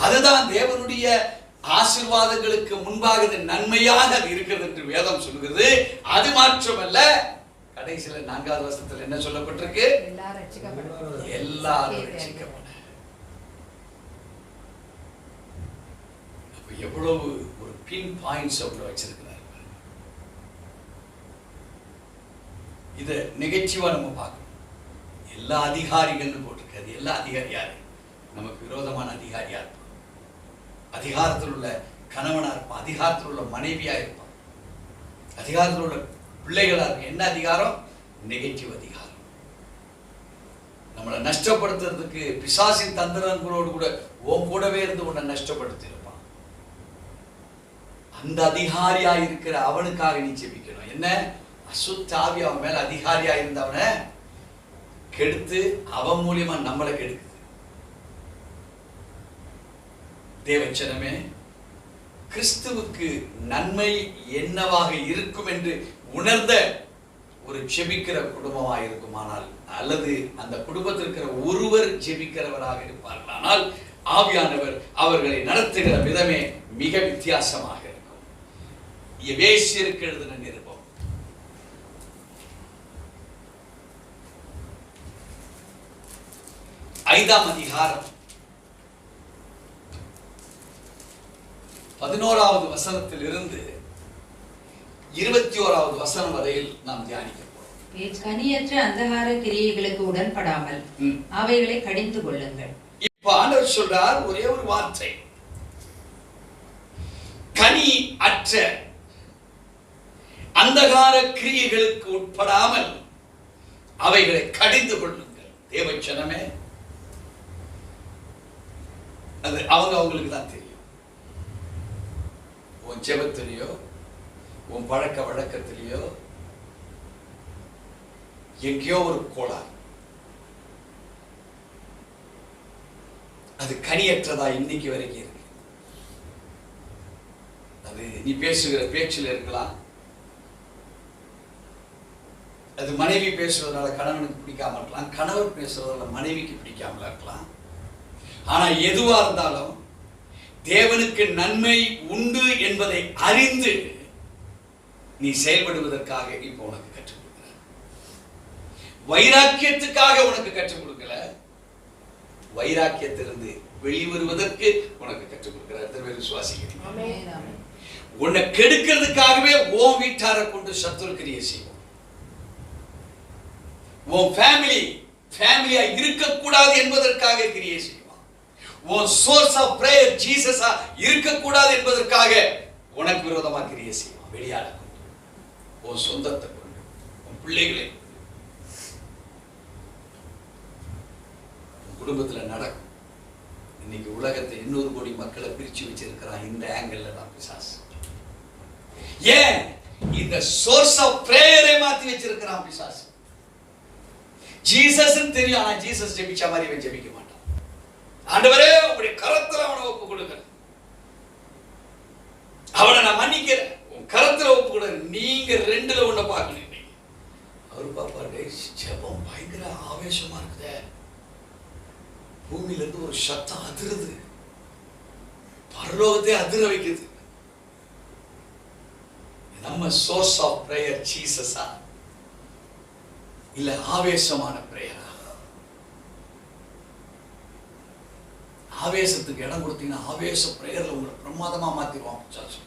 அதுதான் தேவனுடைய ஆசீர்வாதங்களுக்கு முன்பாக நன்மையாக அது இருக்கிறது என்று வேதம் சொல்கிறது. அது மாற்றமல்ல, கடைசியில 4வது வசனத்துல என்ன சொல்லப்பட்டிருக்கு? எல்லாரும் ரட்சிக்கப்பட. அப்ப எவ்வளவு ஒரு பின் பாயிண்ட்ஸ் அவ்வளவு வச்சிருக்கிறார். இத நெகட்டிவா நம்ம பார்க்கணும். எல்லா அதிகாரிகள்னு போட்டிருக்காது. எல்லா அதிகாரி யாரு? நமக்கு விரோதமான அதிகாரியா இருப்பான், அதிகாரத்தில் உள்ள கணவனா இருப்பான், அதிகாரத்தில் உள்ள மனைவியா இருப்பான், அதிகாரத்தில் உள்ள பிள்ளைகளா இருக்கும். என்ன அதிகாரம்? நெகட்டிவ் அதிகாரம். நம்மளை நஷ்டப்படுத்துறதுக்கு பிசாசின் தந்திரங்களோடு கூட உன் கூடவே இருந்து உன்னை நஷ்டப்படுத்தி இருப்பான். அந்த அதிகாரியா இருக்கிற அவனுக்காக நீ ஜெபிக்கணும். என்ன? அசுத்தாவி அவன் மேல அதிகாரியா இருந்தவனை கெடுத்து அவன் மூலியமா நம்மளை கெடுக்குது. தேவச்சனமே, கிறிஸ்துவுக்கு நன்மை என்னவாக இருக்கும் என்று உணர்ந்த ஒரு ஜெபிக்கிற குடும்பமாக இருக்குமானால், அல்லது அந்த குடும்பத்தில் இருக்கிற ஒருவர் ஜெபிக்கிறவராக இருப்பார்கள், ஆனால் ஆவியானவர் அவர்களை நடத்துகிற விதமே மிக வித்தியாசமாக இருக்கும். எபேசியருக்கு எழுதின நிருபம் 5ஆம் அதிகாரம் 11வது வசனத்தில் இருந்து 21வது வசனம் வரையில் நாம் தியானிக்க போறோம். கனியற்ற அந்தகார கிரியைகளுக்கு உடன்படாமல் அவைகளை கடிந்து கொள்ளுங்கள். இப்ப ஆண்டவர் சொல்றார் ஒரே ஒரு வார்த்தை, கனி அற்ற அந்தகார கிரியைகளுக்கு உட்படாமல் அவைகளை கடிந்து கொள்ளுங்கள். தேவச்சனமே, அது அவங்களுக்கு தான் தெரியும். உன் ஜெபத்திலேயோ உன் பழக்க வழக்கத்திலேயோ எங்கேயோ ஒரு கோளாறு, அது கனியற்றதா இன்னைக்கு வரைக்கும் இருக்கு. அது நீ பேசுகிற பேச்சில் இருக்கலாம், அது மனைவி பேசுறதுனால கணவனுக்கு பிடிக்காம இருக்கலாம், கணவர் பேசுறதுனால மனைவிக்கு பிடிக்காமல இருக்கலாம். ஆனா எதுவா இருந்தாலும் தேவனுக்கு நன்மை உண்டு என்பதை அறிந்து நீ செயல்படுவதற்காக இப்ப உனக்கு கற்றுக் கொடுக்கல, வைராக்கியத்துக்காக உனக்கு கற்றுக் கொடுக்கல, வைராக்கியத்திலிருந்து வெளிவருவதற்கு உனக்கு கற்றுக் கொடுக்கிறார். விசுவாசிக்கிறீங்க? உன்னை கெடுக்கிறதுக்காகவே உன் வீட்டாரை கொண்டு சத்துரு கிரியை செய்வோம், உன் ஃபேமிலி ஃபேமிலியா இருக்கக்கூடாது என்பதற்காக கிரியை செய்வான். உன் சோர்ஸ் ஆஃப் பிரேயர் ஜீசஸா இருக்கக்கூடாது என்பதற்காக உனக்கு விரோதமா கிரியை செய்வான். வெளியாள கொண்டு, உன் சொந்தத்தை கொண்டு, உன் பிள்ளைகளை கொண்டு, உன் குடும்பத்துல நடக்கும். இன்னைக்கு உலகத்தை 200 கோடி மக்களை பிரிச்சு வச்சிருக்கிறான். இந்த ஆங்கிள் தான் பிசாசு. ஏன்? இந்த சோர்ஸ் ஆஃப் பிரேயரை மாத்தி வச்சிருக்கிறான் பிசாசு. ஜீசஸ் தெரியும், ஆனா ஜீசஸ் ஜெபிச்ச மாதிரி இவன் ஜெபிக்க மாட்டான். ஆண்டவரே உங்களுடைய கரத்துல அவனை ஒப்பு கொடுங்க, அவனை நான் மன்னிக்கிறேன், உன் கரத்துல ஒப்பு கொடுங்க. நீங்க 2ல ஒண்ண பார்க்கணும். அவரு பாப்பாரு, ஜெபம் பயங்கர ஆவேசமா இருக்குதே, பூமியில இருந்து ஒரு சத்தம் அதிருது, பரலோகத்தை அதிர வைக்குது. நம்ம சோர்ஸ் ஆஃப் பிரேயர் ஜீசஸா இல்ல ஆவேசமான பிரேயரா? ஆவேசத்துக்கு இடம் கொடுத்தீங்கன்னா ஆவேச பிரேயர்ல உங்களை பிரமாதமா மாத்திடுவான் பிசாசு.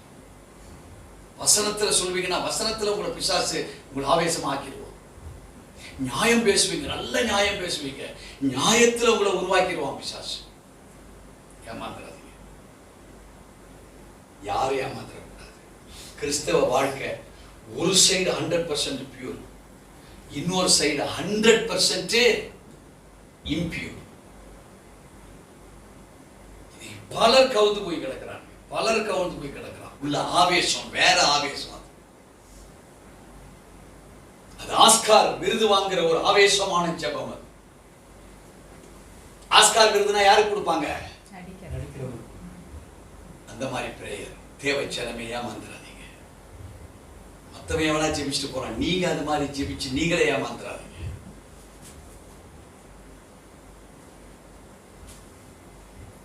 வசனத்துல சொல்வீங்கன்னா வசனத்துல உங்களை பிசாசு உங்களை ஆவேசமா ஆக்கிடுவோம். நியாயம் பேசுவீங்க, நல்ல நியாயம் பேசுவீங்க, நியாயத்துல உங்களை உருவாக்கிடுவான் பிசாசு. ஏமாந்துடாதீங்க, யாரையும் ஏமாந்துடக்கூடாது. கிறிஸ்தவ வாழ்க்கை ஒரு சைடு 100% பியூர், இன்னொரு சைடு 100% இம்பியூர். பலர் கவுந்து போய் கிடக்கிறாங்க, பலர் கவுந்து போய் கிடக்கிறான். உள்ள ஆவேசம் வேற ஆவேசம். அது ஆஸ்கார் விருது வாங்குற ஒரு ஆவேசமான ஜெபம். ஆஸ்கார் விருதுனா யாருக்கு கொடுப்பாங்க? அந்த மாதிரி பிரேயர் தேவச்சனமே. ஏமாந்துடாதீங்க. மத்தவன் எவனா ஜெபிச்சுட்டு போறான், நீங்க அது மாதிரி ஜெபிச்சு நீங்களே ஏமாந்துடாதீங்க.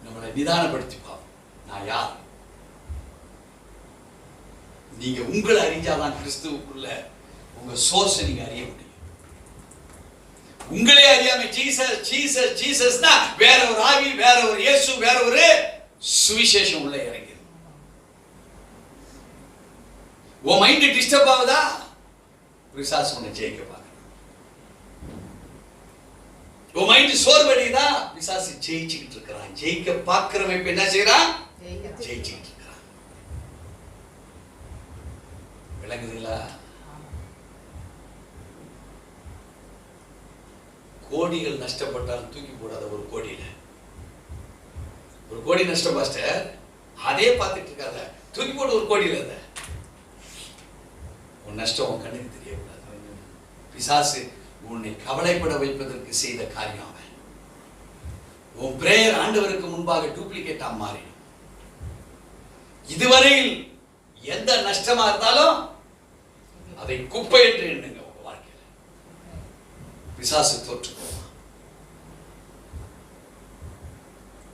நம்மளை நிதானப்படுத்தி பார்ப்போம், நான் யார்? நீங்க உங்களை அறிஞ்சாதான் கிறிஸ்துவுக்குள்ள உங்க சோர்ஸ் நீங்க அறிய முடியும். உங்களே அறியாம ஜீசஸ் ஜீசஸ் ஜீசஸ்னா வேற ஒரு ஆவி, வேற ஒரு இயேசு, வேற ஒரு சுவிசேஷம் உள்ள இறங்கி உன் மைண்ட் டிஸ்டர்ப் ஆகுதா? பிசாசு உன்னை ஜெயிக்க பார்க்கணும். உன் மைண்ட் சோர்வடையுதா? பிசாசு ஜெயிச்சுக்கிட்டு இருக்கிறான். ஜெயிக்க பார்க்கிறவன் இப்ப என்ன செய்யறான்? ஜெயிச்சுக்கிட்டு இருக்கிறான். விளங்குதுங்களா? கோடிகள் நஷ்டப்பட்டாலும் தூக்கி போடாத ஒரு கோடியில, ஒரு கோடி நஷ்டம் பாஸ்டர், அதே பார்த்துட்டு இருக்காத, தூக்கி போட்டு ஒரு கோடியில அத உன் நஷ்டம் உன் கண்ணுக்கு தெரியக்கூடாது. பிசாசு உன்னை கவலைப்பட வைப்பதற்கு செய்த காரியம் அவன். உன் பிரேயர் ஆண்டவருக்கு முன்பாக டூப்ளிகேட்டா மாறிடும். இதுவரையில் எந்த நஷ்டமா இருந்தாலும் அதை குப்பை என்று எண்ணுங்க. உங்க வாழ்க்கையில பிசாசு தோற்று போவான்.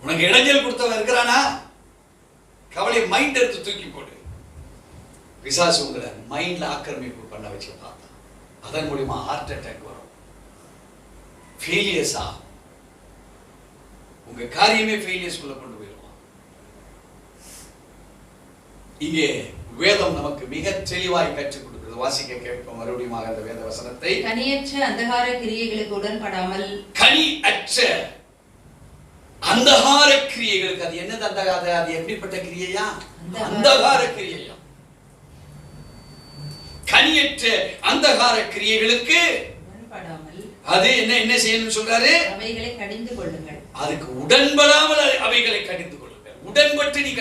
உனக்கு இடைஞ்சல் கொடுத்தவன் இருக்கிறானா? கவலை மைண்ட் எடுத்து தூக்கி போடு. பிசாசு உங்களை மைண்ட்ல ஆக்கிரமிப்பு பண்ண வச்சு பார்த்தா அதன் மூலியமா ஹார்ட் அட்டாக் வரும், ஃபெயிலியர்ஸ் ஆகும். உங்க காரியமே ஃபெயிலியர்ஸ்குள்ள கொண்டு போயிடுவான். இங்கே வேதம் நமக்கு மிக தெளிவாய் கற்றுக் கொடுக்கிறது. வாசிக்க கேட்போம் மறுபடியும் அந்த வேத வசனத்தை. கனியற்ற அந்தகார கிரியைகளுக்கு உடன்படாமல். கனியற்ற அந்தகார கிரியைகளுக்கு. அது என்னது அந்தகார? அது எப்படிப்பட்ட கிரியையா? அந்தகார கிரியையா? கனியற்ற அந்தகார கிரியைகளுக்கு அது என்ன செய்யணும்னு சொல்றாரு? அவைகளை கடிந்து கொள்ளுங்கள். அதுக்கு உடன்படாமல் அவைகளை கடிந்து கொள்ளுங்கள். உடன்பட்டு நீ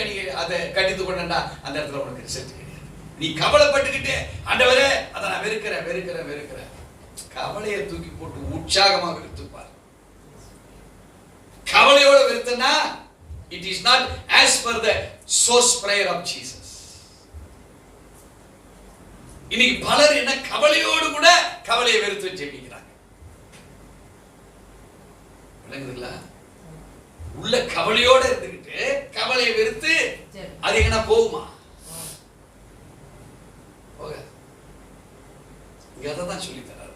அதை கடிந்து கொண்டா அந்த இடத்துல உனக்கு ரிசல்ட் கிடையாது. நீ கவலைப்பட்டுக்கிட்டே ஆண்டவரே அதை நான் வெறுக்கிறேன் வெறுக்கிறேன் வெறுக்கிறேன், கவலையை தூக்கி போட்டு உற்சாகமாக வெறுத்துப்பார். கவலையோட வெறுத்தனா it is not as per the source prayer of Jesus. இன்னைக்கு பலர் என்ன கவலையோடு கூட கவலையை வெறுத்து ஜெபிக்கிறாங்க. விளங்குதுங்களா? உள்ள கவலையோட இருந்துகிட்டு கவலையை வெறுத்து அது எங்கன்னா போகுமா? போக. இங்க அதான் சொல்லி தராரு.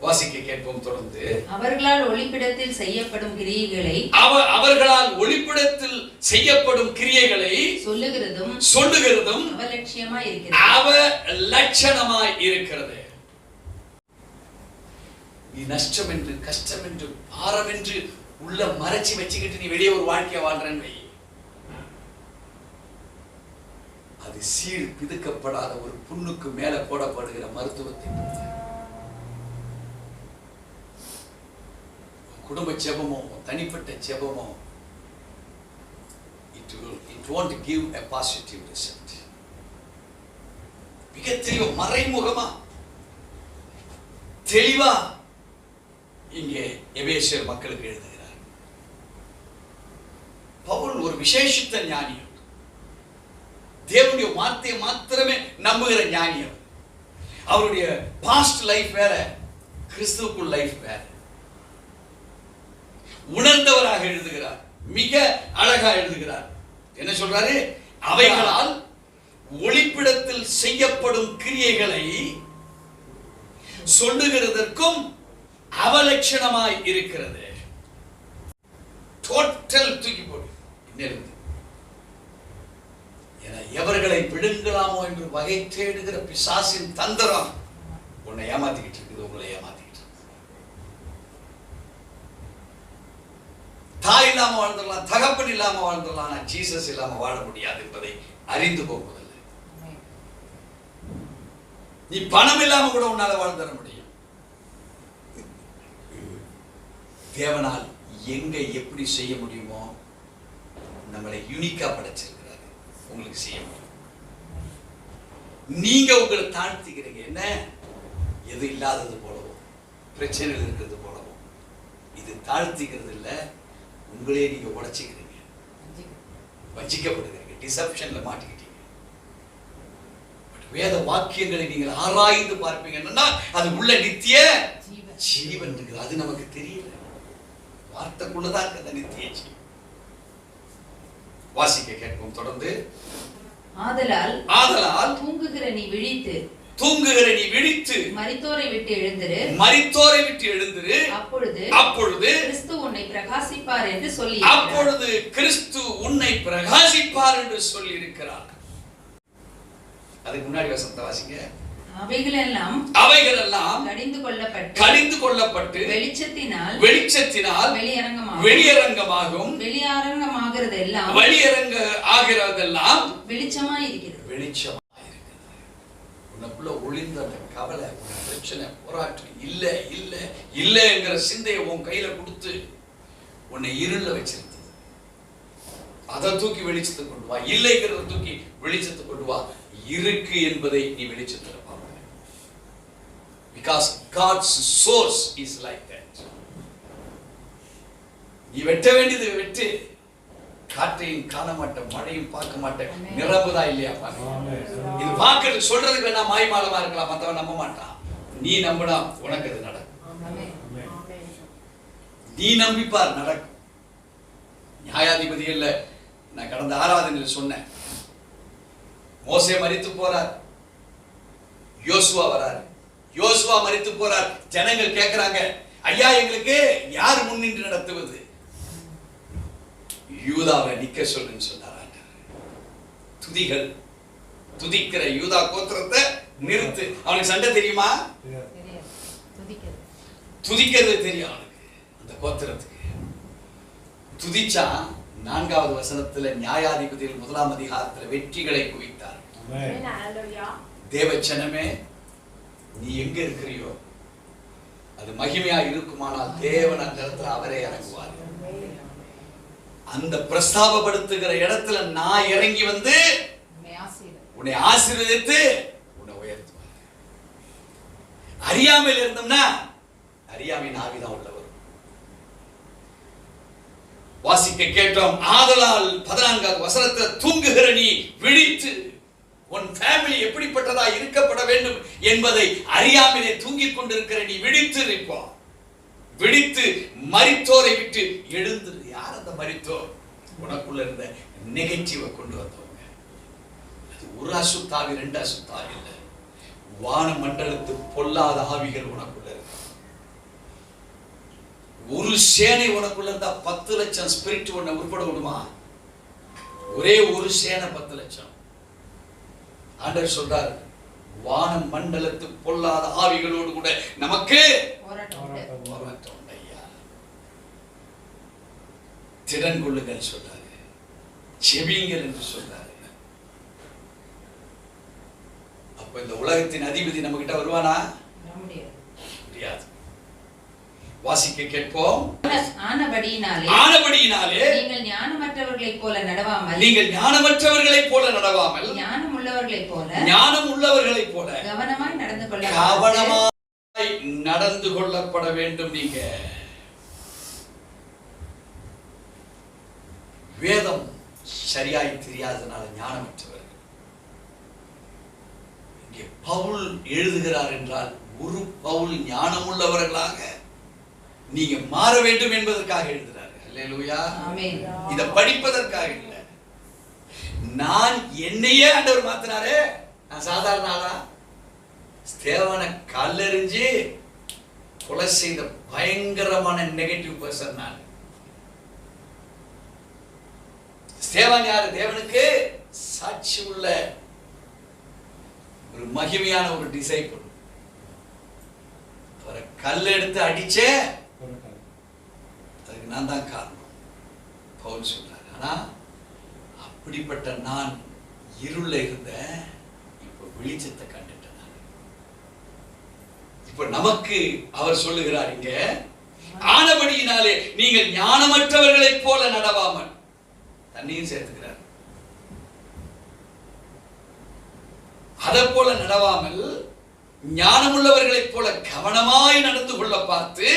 வாசிக்க கேட்போம் தொடர்ந்து. அவர்களால் ஒளிப்பிடத்தில் செய்யப்படும் கிரியைகளை அவர்களால் ஒளிப்பிடத்தில் செய்யப்படும் கிரியைகளை சொல்லுகிறதும் அவலட்சணமாய் இருக்கிறது. நீ நஷ்டம் என்று, கஷ்டம் என்று, பாரம் என்று உள்ள மறைச்சி வச்சுக்கிட்டு நீ வெளியே ஒரு வாழ்க்கையை வாழ்றேன்னு வை, அது சீழ் பிதுக்கப்படாத ஒரு புண்ணுக்கு மேல போடப்படுகிற மருத்துவத்தை போல. குடும்ப ஜெபமோ தனிப்பட்ட ஜெபமோ it won't give a positive result. மிக தெளிவா மறைமுகமா தெளிவா இங்கே எபேசியர் மக்களுக்கு எழுதுகிறார். பவுல் ஒரு விசேஷித்த ஞானி, தேவனுடைய வார்த்தையை மாத்திரமே நம்புகிற ஞானி. அவருடைய பாஸ்ட் லைஃப் வேற, கிறிஸ்துவுக்குள் லைஃப் வேற. உணர்ந்தவராக எழுதுகிறார், மிக அழகா எழுதுகிறார். என்ன சொல்றாரு? அவைகளால் ஒளிப்பிடத்தில் செய்யப்படும் கிரியைகளை சொல்லுகிறதற்கும் அவலட்சணமாய் இருக்கிறது. டோட்டல் தூக்கி போடு. எவர்களை விழுங்கலாமோ என்று வகை தேடுகிற பிசாசின் தந்திரம் உன்னை ஏமாத்திக்கிட்டு இருக்குது, உங்களை ஏமாத்திக்கிட்டு. தாய் இல்லாம வாழ்ந்துடலாம், தகப்பன் இல்லாம வாழ்ந்துடலாம், ஆனா ஜீசஸ் இல்லாம வாழ முடியாது என்பதை அறிந்து போவதில்லை. நீ பணம் இல்லாம கூட உன்னால வாழ்ந்துட முடியும். தேவனால் எங்க எப்படி செய்ய முடியுமோ நம்மளை யூனிக்கா படைச்சிருக்கிறாரு, உங்களுக்கு செய்ய முடியும். நீங்க உங்களை தாழ்த்திக்கிறீங்க. என்ன? எது இல்லாதது போலவும் பிரச்சனைகள் இருக்கிறது போலவும். இது தாழ்த்திக்கிறது இல்ல, உங்களே நீங்க உடைச்சிக்கிறீங்க, வஞ்சிக்கப்படுகிறீங்க, டிசப்ஷன்ல மாட்டிக்கிட்டீங்க. வேத வாக்கியங்களை நீங்கள் ஆராய்ந்து பார்ப்பீங்கன்னா அது உள்ள நித்திய ஜீவன் இருக்குது. அது நமக்கு தெரியல, வார்த்தைக்குள்ளதான் இருக்கிற நித்திய ஜீவன். வாசிக்க கேட்போம் தொடர்ந்து. ஆதலால் தூங்குகிற நீ விழித்து மரித்தோரை விட்டு எழுந்திரு. அப்பொழுது கிறிஸ்து உன்னை பிரகாசிப்பார் என்று சொல்லி இருக்கிறார். அதுக்கு முன்னாடி வசனத்தை வாசிங்க. அவைகளெல்லாம் கடிந்து கொள்ளப்பட்டு வெளிச்சத்தினால் வெளியரங்கமாகும். வெளியரங்கமாகிறதெல்லாம் வெளிச்சமாய் இருக்கிறது. உனக்குள்ள ஒளிந்த கவலை, பிரச்சனை, போராட்டம் இல்ல இல்ல இல்லங்கிற சிந்தையை உன் கையில கொடுத்து உன்னை இருள வச்சிருந்தது, அதை தூக்கி வெளிச்சத்தை கொண்டு வா. இல்லைங்கிறத தூக்கி வெளிச்சத்தை கொண்டு வா. இருக்கு என்பதை நீ வெளிச்சத்துல பார்க்க. Because God's source is like that. நீ வெட்ட வேண்டியது வெட்டு. காற்றையும் காண மாட்டேன், மழையும் பார்க்க மாட்டேன், நிரம்புதா இல்லையா பாருங்க. இது பார்க்கறது சொல்றதுக்கு வேணா மாய்மாலமா இருக்கலாம், மத்தவன் நம்ப மாட்டான். நீ நம்பினா உனக்கு அது நடக்கும். நீ நம்பிப்பார் நடக்கும். நியாயாதிபதிகள்ல நான் கடந்த ஆராதனையில் சொன்னேன், மோசே மரித்து போறார், யோசுவா வரார். யோசுவா மரித்து போறார். ஜனங்கள் கேட்கிறாங்க, ஐயா எங்களுக்கு யார் முன்னின்று நடத்துவது? யூதாவை நிக்க சொல்லுன்னு சொன்னார். துதிக்கிற யூதா கோத்திரத்தை நிறுத்து. அவனுக்கு சண்டை தெரியுமா? துதிக்கிறது தெரியும் அவனுக்கு. அந்த கோத்திரத்துக்கு துதிச்சா 4வது வசனத்துல நியாயாதிபதிகள் 1ஆம் அதிகாரத்துல வெற்றிகளை குவித்தார். தேவச்சனமே, நீ எங்க இருக்கிறியோ அது மகிமையா இருக்குமானால் தேவன் அந்த இடத்துல அவரே இறங்குவார். அந்த பிரஸ்தாபப்படுத்துகிற இடத்துல நான் இறங்கி வந்து உன்னை ஆசீர்வதித்து உன்னை உயர்த்துவார். அறியாமையில் இருந்தோம்னா அறியாமையின் ஆவிதான் உள்ளவர். வாசிக்க கேட்டோம். ஆதலால் 14வது வசனத்துல தூங்குகிற நீ விழித்து, உன் ஃபேமிலி எப்படிப்பட்டதா இருக்கப்பட வேண்டும் என்பதை அறியாமலே தூங்கிக் கொண்டிருக்கிற நீ விழித்து இருப்போம். விழித்து மரித்தோரை விட்டு எழுந்திரு. யார் அந்த மரித்தோர்? உனக்குள்ள இருந்த நெகட்டிவ கொண்டு வந்தவங்க. அது ஒரு அசுத்தாவி, 2 அசுத்தாவி இல்ல, வான மண்டலத்து பொல்லாத ஆவிகள் உனக்குள்ள இருக்கு. ஒரு சேனை உனக்குள்ள இருந்தா 10 லட்சம் ஸ்பிரிட் உன்னை உட்பட விடுமா? ஒரே ஒரு சேனை 10 லட்சம். ஆண்டவர் சொல்றார், வான மண்டலத்து பொல்லாத ஆவிகளோடு கூட நமக்கு போராட்டம் உண்டு ஐயா. திடன் கொள்ளுங்கள் சொல்றாரு, செபியுங்கள் என்று சொல்றாரு. அப்ப இந்த உலகத்தின் அதிபதி நம்ம கிட்ட வருவானா? முடியாது. வாசிக்க கேட்போம். ஆனபடியினாலே நீங்கள் ஞானமற்றவர்களைப் போல நடவாமல் ஞானம் உள்ளவர்களைப் போல கவனமாய் நடந்து கொள்ளப்பட வேண்டும். நீங்க வேதம் சரியாய் தெரியாதனால ஞானமற்றவர்கள். இங்கே பவுல் எழுதுகிறார் என்றால் ஒரு பவுல் ஞானமுள்ளவர்களாக நீங்க மாற வேண்டும் என்பதற்காக எழுதுறாரு. அல்லேலூயா. ஆமென். இத படிப்பதற்காக இல்ல. நான் என்னையே ஆண்டவர் மாத்தினாரே, நான் சாதாரண ஆளா? ஸ்தேவானை கல்லெறிஞ்சு கொலை செய்த பயங்கரமான நெகட்டிவ் பர்சன் நான். ஸ்தேவான் யாரு? தேவனுக்கு சாட்சி உள்ள ஒரு மகிமையான ஒரு டிசைபிள். அவரை கல்லெடுத்து அடிச்சே அதுக்கு நான் தான் காரணம் பவுல் சொல்றாரு. ஆனா அப்படிப்பட்ட நான் இருள இருந்த இப்ப வெளிச்சத்தை கண்டுட்டேன். இப்ப நமக்கு அவர் சொல்லுகிறார் இங்க, ஆனபடியினாலே நீங்கள் ஞானமற்றவர்களைப் போல நடவாமல், தண்ணியும் சேர்த்துக்கிறார், அதை போல நடவாமல் ஞானமுள்ளவர்களைப் போல கவனமாய் நடந்து கொள்ள பார்த்து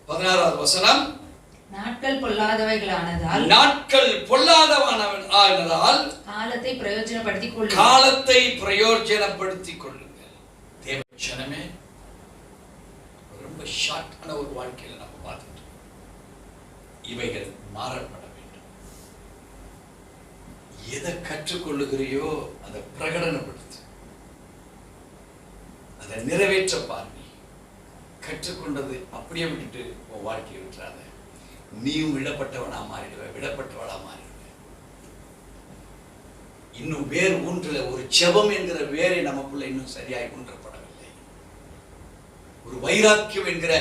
16வது வசனம், நாட்கள் பொல்லாதவைகளானதால் காலத்தை பிரயோஜனப்படுத்திக் கொள்ளுங்கள். தேவச்சனமே ரொம்ப ஷார்ட்டான ஒரு வாழ்க்கையில நம்ம பார்த்துட்டோம். இவைகள் மாறப்பட வேண்டும். எதை கற்றுக்கொள்ளுகிறையோ அதை பிரகடனப்படுத்து, அதை நிறைவேற்ற பார்வை. கற்றுக்கொண்டது அப்படியே விட்டுட்டு உன் வாழ்க்கையை விட்டுறாத. நீயும் விடப்பட்டவனா மாறிடுவ, விடப்பட்டவளா மாறிடுவ. இன்னும் வேர் ஊன்றல. ஒரு ஜெபம் என்கிற வேரை நமக்குள்ள இன்னும் சரியாய் ஊன்றப்படவில்லை. ஒரு வைராக்கியம் என்கிற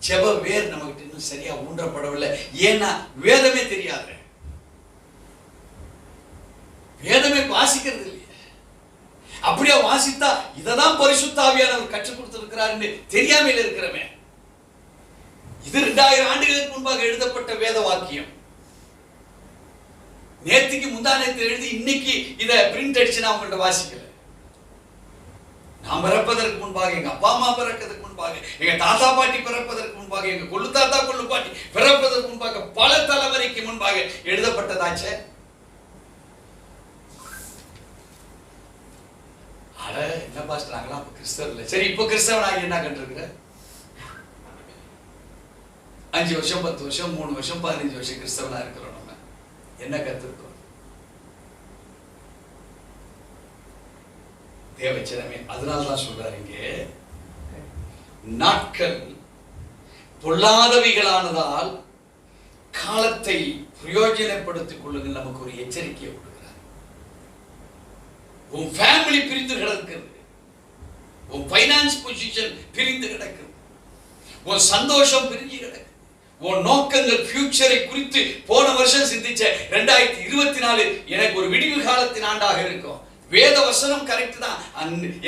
ஜெப வேர் நமக்கு இன்னும் சரியா ஊன்றப்படவில்லை. ஏன்னா வேதமே தெரியாது, வேதமே வாசிக்கிறது இல்லையே. அப்படியே வாசித்தா இததான் பரிசுத்த ஆவியானவர் கற்றுக் கொடுத்திருக்கிறார் தெரியாமல் இருக்கிறமே. இது 2000 ஆண்டுகளுக்கு முன்பாக எழுதப்பட்ட வேத வாக்கியம். நேற்றுக்கு முந்தானேத்து எழுதி இன்னைக்கு இத பிரிண்ட் அடிச்சு நான் உங்கள்ட்ட வாசிக்கல. நான் பிறப்பதற்கு முன்பாக, எங்க அப்பா அம்மா பிறப்பதற்கு முன்பாக, எங்க தாத்தா பாட்டி பிறப்பதற்கு முன்பாக, எங்க கொள்ளு தாத்தா கொள்ளு பாட்டி பிறப்பதற்கு முன்பாக, பல தலைமுறைக்கு முன்பாக எழுதப்பட்டதாச்சே. அட என்ன பாஸ்டர், நாங்களாம் அப்ப கிறிஸ்தவர் இல்லை. சரி, இப்போ கிறிஸ்தவனாகி என்ன கண்டிருக்கிற? 5 வருஷம் 10 வருஷம் 3 வருஷம் 15 வருஷம் கிறிஸ்தவனா இருக்கிறோம். நம்ம என்ன கத்திருக்கோம்? தேவச்சனமே. அதனால்தான் சொல்றாரு இங்கே, நாட்கள் பொல்லாதவைகளானதால் காலத்தை பிரயோஜனப்படுத்திக் கொள்ளுங்கள். நமக்கு ஒரு எச்சரிக்கையை கொடுக்கிறார். உன் ஃபேமிலி பிரிந்து கிடக்கிறது, உன் ஃபைனான்ஸ் பொசிஷன் பிரிந்து கிடக்கிறது, உன் சந்தோஷம் பிரிஞ்சு கிடக்கு, உன் நோக்கங்கள் ஃபியூச்சரை குறித்து போன வருஷம் சிந்திச்ச 2024 எனக்கு ஒரு விடிவு காலத்தின் ஆண்டாக இருக்கும். வேத வசனம் கரெக்ட் தான்.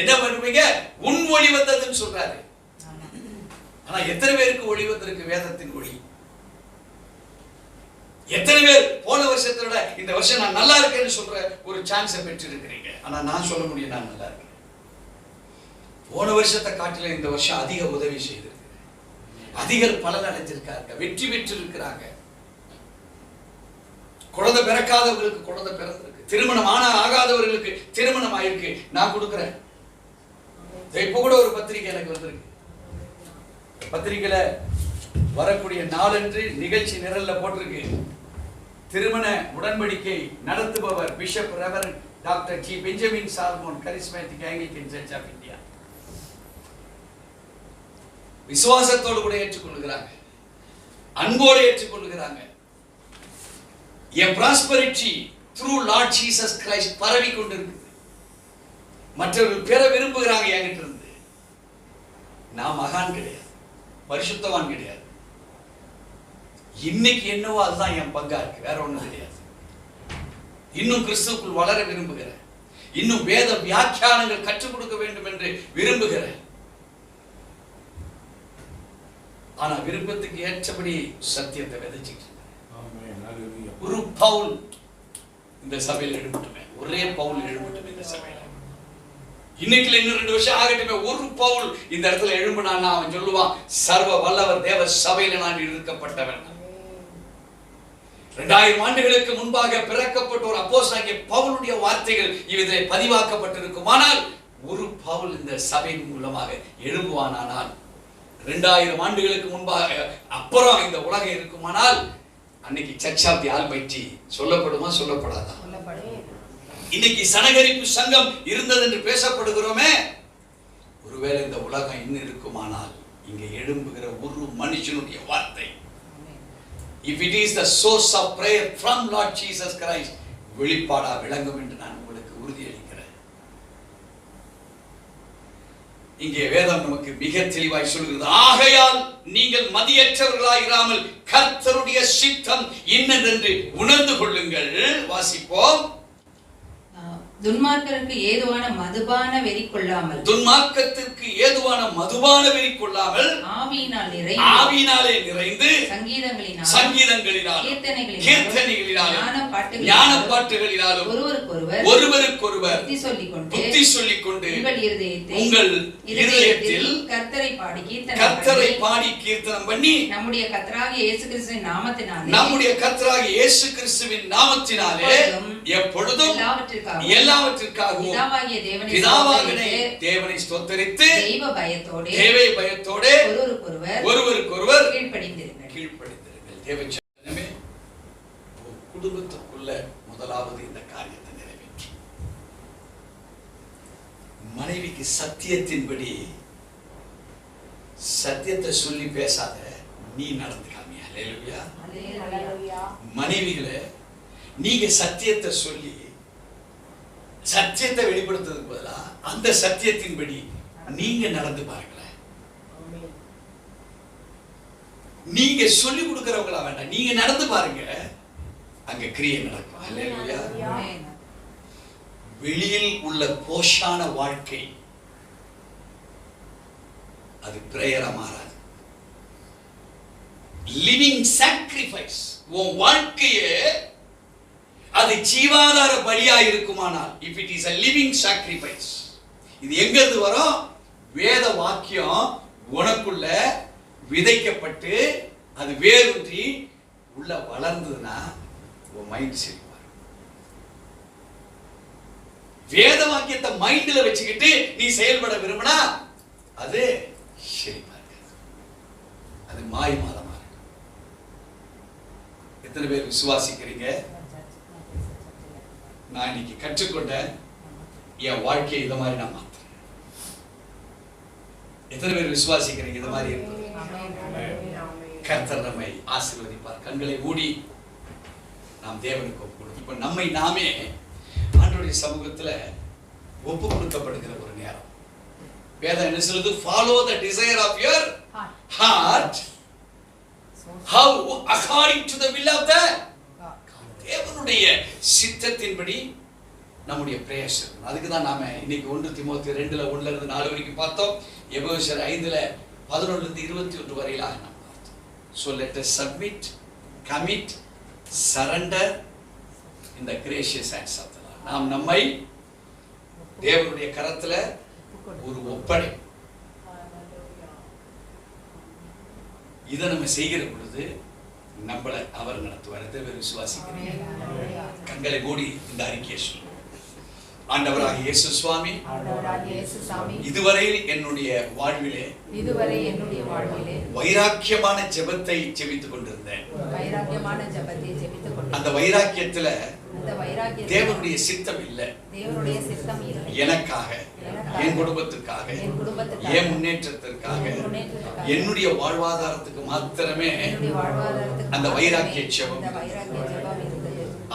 என்ன பண்ணுவீங்க? உன் ஒளி வந்ததுன்னு சொல்றாரு. ஆனா எத்தனை பேருக்கு ஒளி வந்திருக்கு? வேதத்தின் ஒளி. எத்தனை பேர் போன வருஷத்தோட இந்த வருஷம் நான் நல்லா இருக்கேன்னு சொல்ற ஒரு சான்ஸை பெற்று இருக்கிறீங்க? ஆனா நான் சொல்ல முடியும், நான் நல்லா இருக்கேன். போன வருஷத்தை காட்டில இந்த வருஷம் அதிக உதவி செய்திருக்கு, அதிக பலன் அடைஞ்சிருக்காங்க, வெற்றி பெற்று இருக்கிறாங்க. குழந்தை பிறக்காதவர்களுக்கு குழந்தை பிறந்திருக்கு, திருமணம் ஆகாதவர்களுக்கு திருமணம் ஆயிருக்கு. நான் கொடுக்கிறேன். இப்ப கூட ஒரு பத்திரிகை எனக்கு வந்திருக்கு. பத்திரிகையில வரக்கூடிய நாளன்று நிகழ்ச்சி நிரல்ல போட்டிருக்கு, திருமண உடன்படிக்கை நடத்துபவர் bishop reverend doctor G Benjamin Salmon, charismatic Anglican church of India. விசுவாசத்தோடு கூட ஏற்றுக்கொள்கிறாங்க, அன்போடு ஏற்றுக்கொள்கிறாங்க. என் prosperity through Lord Jesus Christ பரவி கொண்டிருக்குது. மற்றவர்கள் பெற விரும்புகிறாங்க என்கிட்ட இருந்து. நான் மகான் கிடையாது, பரிசுத்தவான் கிடையாது. இன்னைக்கு என்னவோ அதுதான் என் பங்கா இருக்கு, வேற ஒண்ணும் கிடையாது. இன்னும் கிறிஸ்துவுக்குள் வளர விரும்புகிறேன், இன்னும் வேத வியாக்கியானங்கள் கற்றுக் கொடுக்க வேண்டும் என்று விரும்புகிறேன். ஆனா விருப்பத்துக்கு ஏற்றபடி சத்தியத்தை விதைச்சிட்டு ஒரு பவுல் இந்த சபையில் எழும்பட்டுமே, ஒரே பவுல் எழும்பட்டுமே இந்த சபையில. இன்னைக்கு இன்னும் 2 வருஷம் ஆகட்டுமே, ஒரு பவுல் இந்த இடத்துல எழும்புனான்னா அவன் சொல்லுவான், சர்வ வல்லவர் தேவ சபையில நான் இருக்கப்பட்டவன். 2000 ஆண்டுகளுக்கு முன்பாக பிறக்கப்பட்ட ஒரு அப்போஸ்தலனாகிய பவுலுடைய வார்த்தைகள் இதில் பதிவாக்கப்பட்டிருக்குமானால், ஒரு பவுல் இந்த சபையின் மூலமாக எழும்புவானால், 2000 ஆண்டுகளுக்கு முன்பாக அப்புறம் இந்த உலகம் இருக்குமானால், அன்னைக்கு சர்ச் ஆஃப் தி ஆல்மைட்டி சொல்லப்படுமா சொல்லப்படாதா? இன்னைக்கு சனகரிப்பு சங்கம் இருந்தது என்று பேசப்படுகிறோமே, ஒருவேளை இந்த உலகம் இன்னும் இருக்குமானால், இங்கே எழும்புகிற ஒரு மனுஷனுடைய வார்த்தை, if it is the source of prayer from Lord Jesus Christ, வெளிப்பாடா விளங்கும் என்று நான் உங்களுக்கு உறுதியளிக்கிறேன். இங்கே வேதம் நமக்கு மிக தெளிவாய் சொல்கிறது, ஆகையால் நீங்கள் மதியற்றவர்களாயிராமல் கர்த்தருடைய சித்தம் இன்னதென்று உணர்ந்து கொள்ளுங்கள். வாசிப்போம். துன்மார்க்கருக்கு ஏதுவான மதுபான வெறி கொள்ளாமல், துன்மார்க்கத்திற்கு ஏதுவான மதுபான வெறி கொள்ளாமல், ஆவியினாலே நிறைந்து சங்கீதங்களினாலும் கீர்த்தனைகளினாலும் ஞான பாட்டுகளினாலும் ஒருவருக்கொருவர் புத்தி சொல்லிக்கொண்டு உங்கள் இருதயத்தில் கர்த்தரை பாடி கீர்த்தனம் பண்ணி நம்முடைய கர்த்தராகிய இயேசு கிறிஸ்துவின் நாமத்தினாலே எப்பொழுதும் எல்லாவற்றிற்காகவும் பிதாவாகிய தேவனை ஸ்தோத்திரித்து தேவ பயத்தோடு ஒருவருக்கொருவர் கீழ்ப்படிந்திருங்கள். தேவஜனமே, குடும்பத்துக்குள்ள முதலாவது இந்த காரியத்தை நிறைவேற்றி, மனைவிக்கு சத்தியத்தின்படி சத்தியத்தை சொல்லி பேசாத, நீ நடந்துக்காமியா? அல்லேலூயா. மனைவிகளை நீங்க சத்தியத்தை சொல்லி சத்தியத்தை வெளிப்படுத்துறதுக்கு பதிலா அந்த சத்தியத்தின்படி நீங்க நடந்து பாருங்களேன். நீங்க சொல்லி கொடுக்கிறவங்களா வேண்டாம், நீங்க நடந்து பாருங்க, அங்க கிரியை நடக்கும். அல்லேலூயா. வெளியில் உள்ள போஷான வாழ்க்கை அது பிரேயரா மாறாது. லிவிங் சாக்ரிஃபைஸ், உன் வாழ்க்கையே அது ஜீவாதார பலியா இருக்குமானால், if it is a living sacrifice, இது எங்க இருந்து வரும்? வேத வாக்கியம் உனக்குள்ள விதைக்கப்பட்டு அது வேரூன்றி உள்ள வளர்ந்ததுன்னா உன் மைண்ட் செழிப்பா இருக்கும். வேத வாக்கியத்தை மைண்ட்ல வச்சுக்கிட்டு நீ செயல்பட விரும்பினா அது செழிப்பா இருக்கு, அது மாய் மாதமா இருக்கு. எத்தனை பேர் விசுவாசிக்கிறீங்க? நான் இன்னைக்கு கற்றுக்கொண்ட என் வாழ்க்கையை இத மாதிரி நான் மாத்துறேன். எத்தனை பேர் விசுவாசிக்கிறீங்க இத மாதிரி இருப்பது? கர்த்தர் நம்மை ஆசீர்வதிப்பார். கண்களை மூடி நாம் தேவனுக்கு ஒப்பு கொடுப்போம். இப்ப நம்மை நாமே ஆண்டவருடைய சமூகத்துல ஒப்பு கொடுக்கப்படுகிற ஒரு நேரம். வேதம் என்ன சொல்லுது? Follow the desire of your heart. How? According to the will of the தேவனுடைய சித்தத்தின்படி நம்முடைய பிரேயர்ஸ். அதுக்கு தான் நாம இன்னைக்கு 1 தீமோத்தேயு 2:1-4 வரைக்கும் பார்த்தோம். எபேசியர் 5:11-21 வரையிலாக நாம் பார்த்தோம். So let us submit, commit, surrender in the gracious hands of the Lord. நாம் நம்மை தேவனுடைய கரத்துல ஒரு ஒப்படை. இதை நம்ம செய்கிற பொழுது நம்மளை அவர் நடத்துவார். விசுவாசிக்கிறீங்க? கண்களை மூடி இந்த அறிக்கையை சொல்லுவோம். ஆண்டவராகிய இயேசு சுவாமி, இதுவரை என்னுடைய வாழ்விலே வைராக்கியமான ஜெபத்தை ஜெபித்துக் கொண்டிருந்தேன். அந்த வைராக்கியத்துல தேவனுடைய சித்தம் இல்லை எனக்காக, என் குடும்பத்துக்காக, என் முன்னேற்றத்திற்காக, என்னுடைய வாழ்வாதாரத்துக்கு மாத்திரமே அந்த வைராக்கிய ஜெபம்.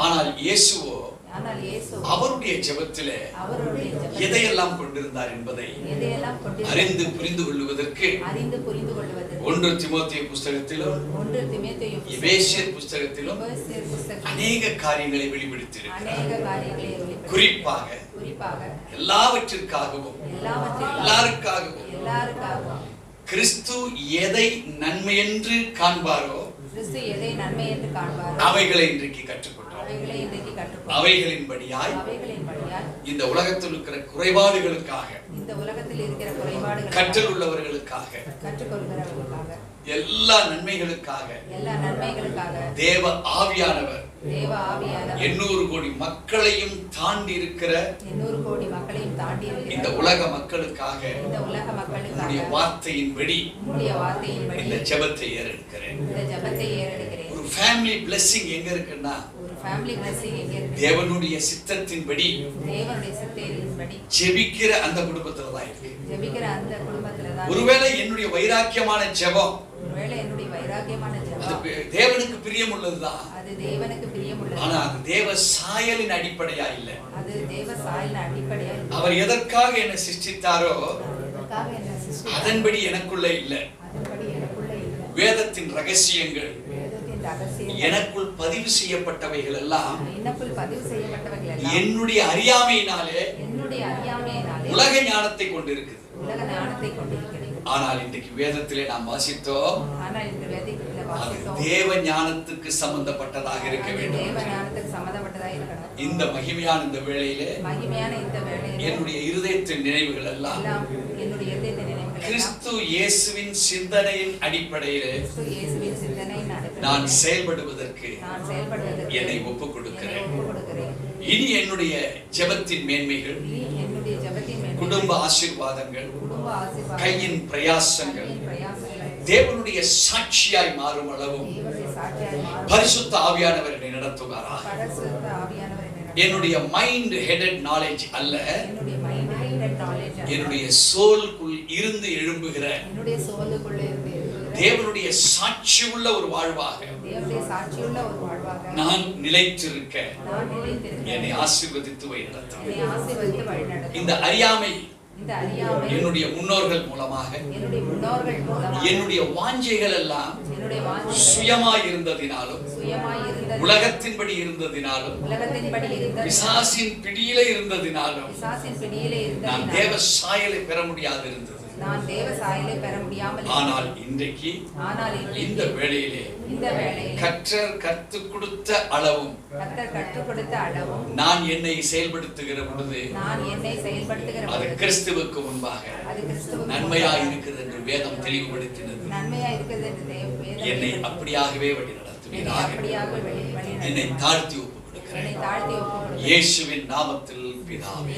ஆனால் இயேசுவோ ஆனால் இயேசு அவருடைய ஜெபத்திலே அவருடைய ஜெபத்தில் எதையெல்லாம் கொண்டிருந்தார் என்பதை எதையெல்லாம் கொண்டிருந்தார் அறிந்து புரிந்து கொள்வதற்கு அறிந்து புரிந்து கொள்வதற்கு 1 தீமோத்தேயு புஸ்தகத்திலும் 1 தீமோத்தேயு எபேசியர் புஸ்தகத்திலும் எபேசியர் புஸ்தகத்தில் அநேக காரியங்களை வெளிப்படுத்தியிருக்கிறார். அநேக காரியங்களை வெளிப்படுத்தி குறிப்பாக எல்லாவற்றிற்காகவும் எல்லாருக்காகவும் கிறிஸ்து எதை நன்மை என்று காண்பாரோ எதை நன்மை என்று காண்பாரோ அவைகளை இன்றைக்கு கற்றுக்கொண்டோம். அவைகளின்படியாய் இந்த உலகத்தில் இருக்கிற குறைபாடுகளுக்காக, இந்த உலகத்தில் இருக்கிற குறைபாடுகள் கற்றல் உள்ளவர்களுக்காக, கற்றுக்கொள்கிறவர்களுக்காக, எல்லா நன்மைகளுக்காக தேவ ஆவியானவர் 800 கோடி மக்களையும் தாண்டி இருக்கிற இந்த உலக மக்களுக்காக உம்முடைய வார்த்தையின்படி இந்த ஜெபத்தை ஏறெடுக்கிறேன். ஒரு ஃபேமிலி பிளெஸிங் எங்க இருக்குன்னா தேவனுடைய சித்தத்தின்படி ஜெபிக்கிற அந்த குடும்பத்துல தான் இருக்கு. ஒருவேளை என்னுடைய வைராக்கியமான ஜெபம் அது தேவனுக்கு பிரியம் உள்ளதுதான். ஆனா அது தேவ சாயலின் அடிப்படையா இல்ல. அவர் எதற்காக என்னை சிருஷ்டித்தாரோ அதன்படி எனக்குள்ள இல்ல. வேதத்தின் ரகசியங்கள் எனக்குள் பதிவு செய்யப்பட்டவைகள் எல்லாம் என்னுடைய அறியாமையினாலே உலக ஞானத்தை கொண்டிருக்குது. ஆனால் இன்றைக்கு வேதத்திலே நாம் வாசித்தோம் தேவ ஞானத்துக்கு சம்பந்தப்பட்டதாக இருக்க வேண்டும். இந்த மகிமையான இந்த வேளையிலே என்னுடைய இருதயத்தின் நினைவுகள் எல்லாம் கிறிஸ்து இயேசுவின் சிந்தனையின் அடிப்படையிலே நான் செயல்படுவதற்கு என்னை ஒப்புக் கொடுக்கிறேன். இனி என்னுடைய ஜெபத்தின் மேன்மைகள், குடும்ப ஆசீர்வாதங்கள், கையின் பிரயாசங்கள் தேவனுடைய சாட்சியாய் மாறும் அளவும் பரிசுத்த ஆவியானவர் என்னை நடத்துவாராக. என்னுடைய மைண்ட் ஹெடட் நாலேஜ் அல்ல, என்னுடைய சோலுக்குள் இருந்து எழும்புகிற தேவனுடைய சாட்சி உள்ள ஒரு வாழ்வாக நான் நிலைத்திருக்க என்னை ஆசீர்வதித்து வழிநடத்தும். இந்த அறியாமை என்னுடைய முன்னோர்கள் மூலமாக என்னுடைய வாஞ்சைகள் எல்லாம் சுயமாய் இருந்ததினாலும் உலகத்தின்படி இருந்ததினாலும் பிசாசின் பிடியிலே இருந்ததினாலும் நான் தேவ சாயலை பெற முடியாது இருந்தது. ஆனால் இன்றைக்கு இந்த வேளையிலே கர்த்தர் கற்றுக் கொடுத்த அளவும் நான் என்னை செயல்படுத்துகிற பொழுது அது கிறிஸ்துவுக்கு முன்பாக நன்மையாய் இருக்கிறது என்று வேதம் தெளிவுபடுத்தினது. என்னை அப்படியாகவே வழி நடத்துவீராக. என்னை தாழ்த்தி ஒப்புக் கொடுக்கிறேன் இயேசுவின் நாமத்தில் பிதாவே.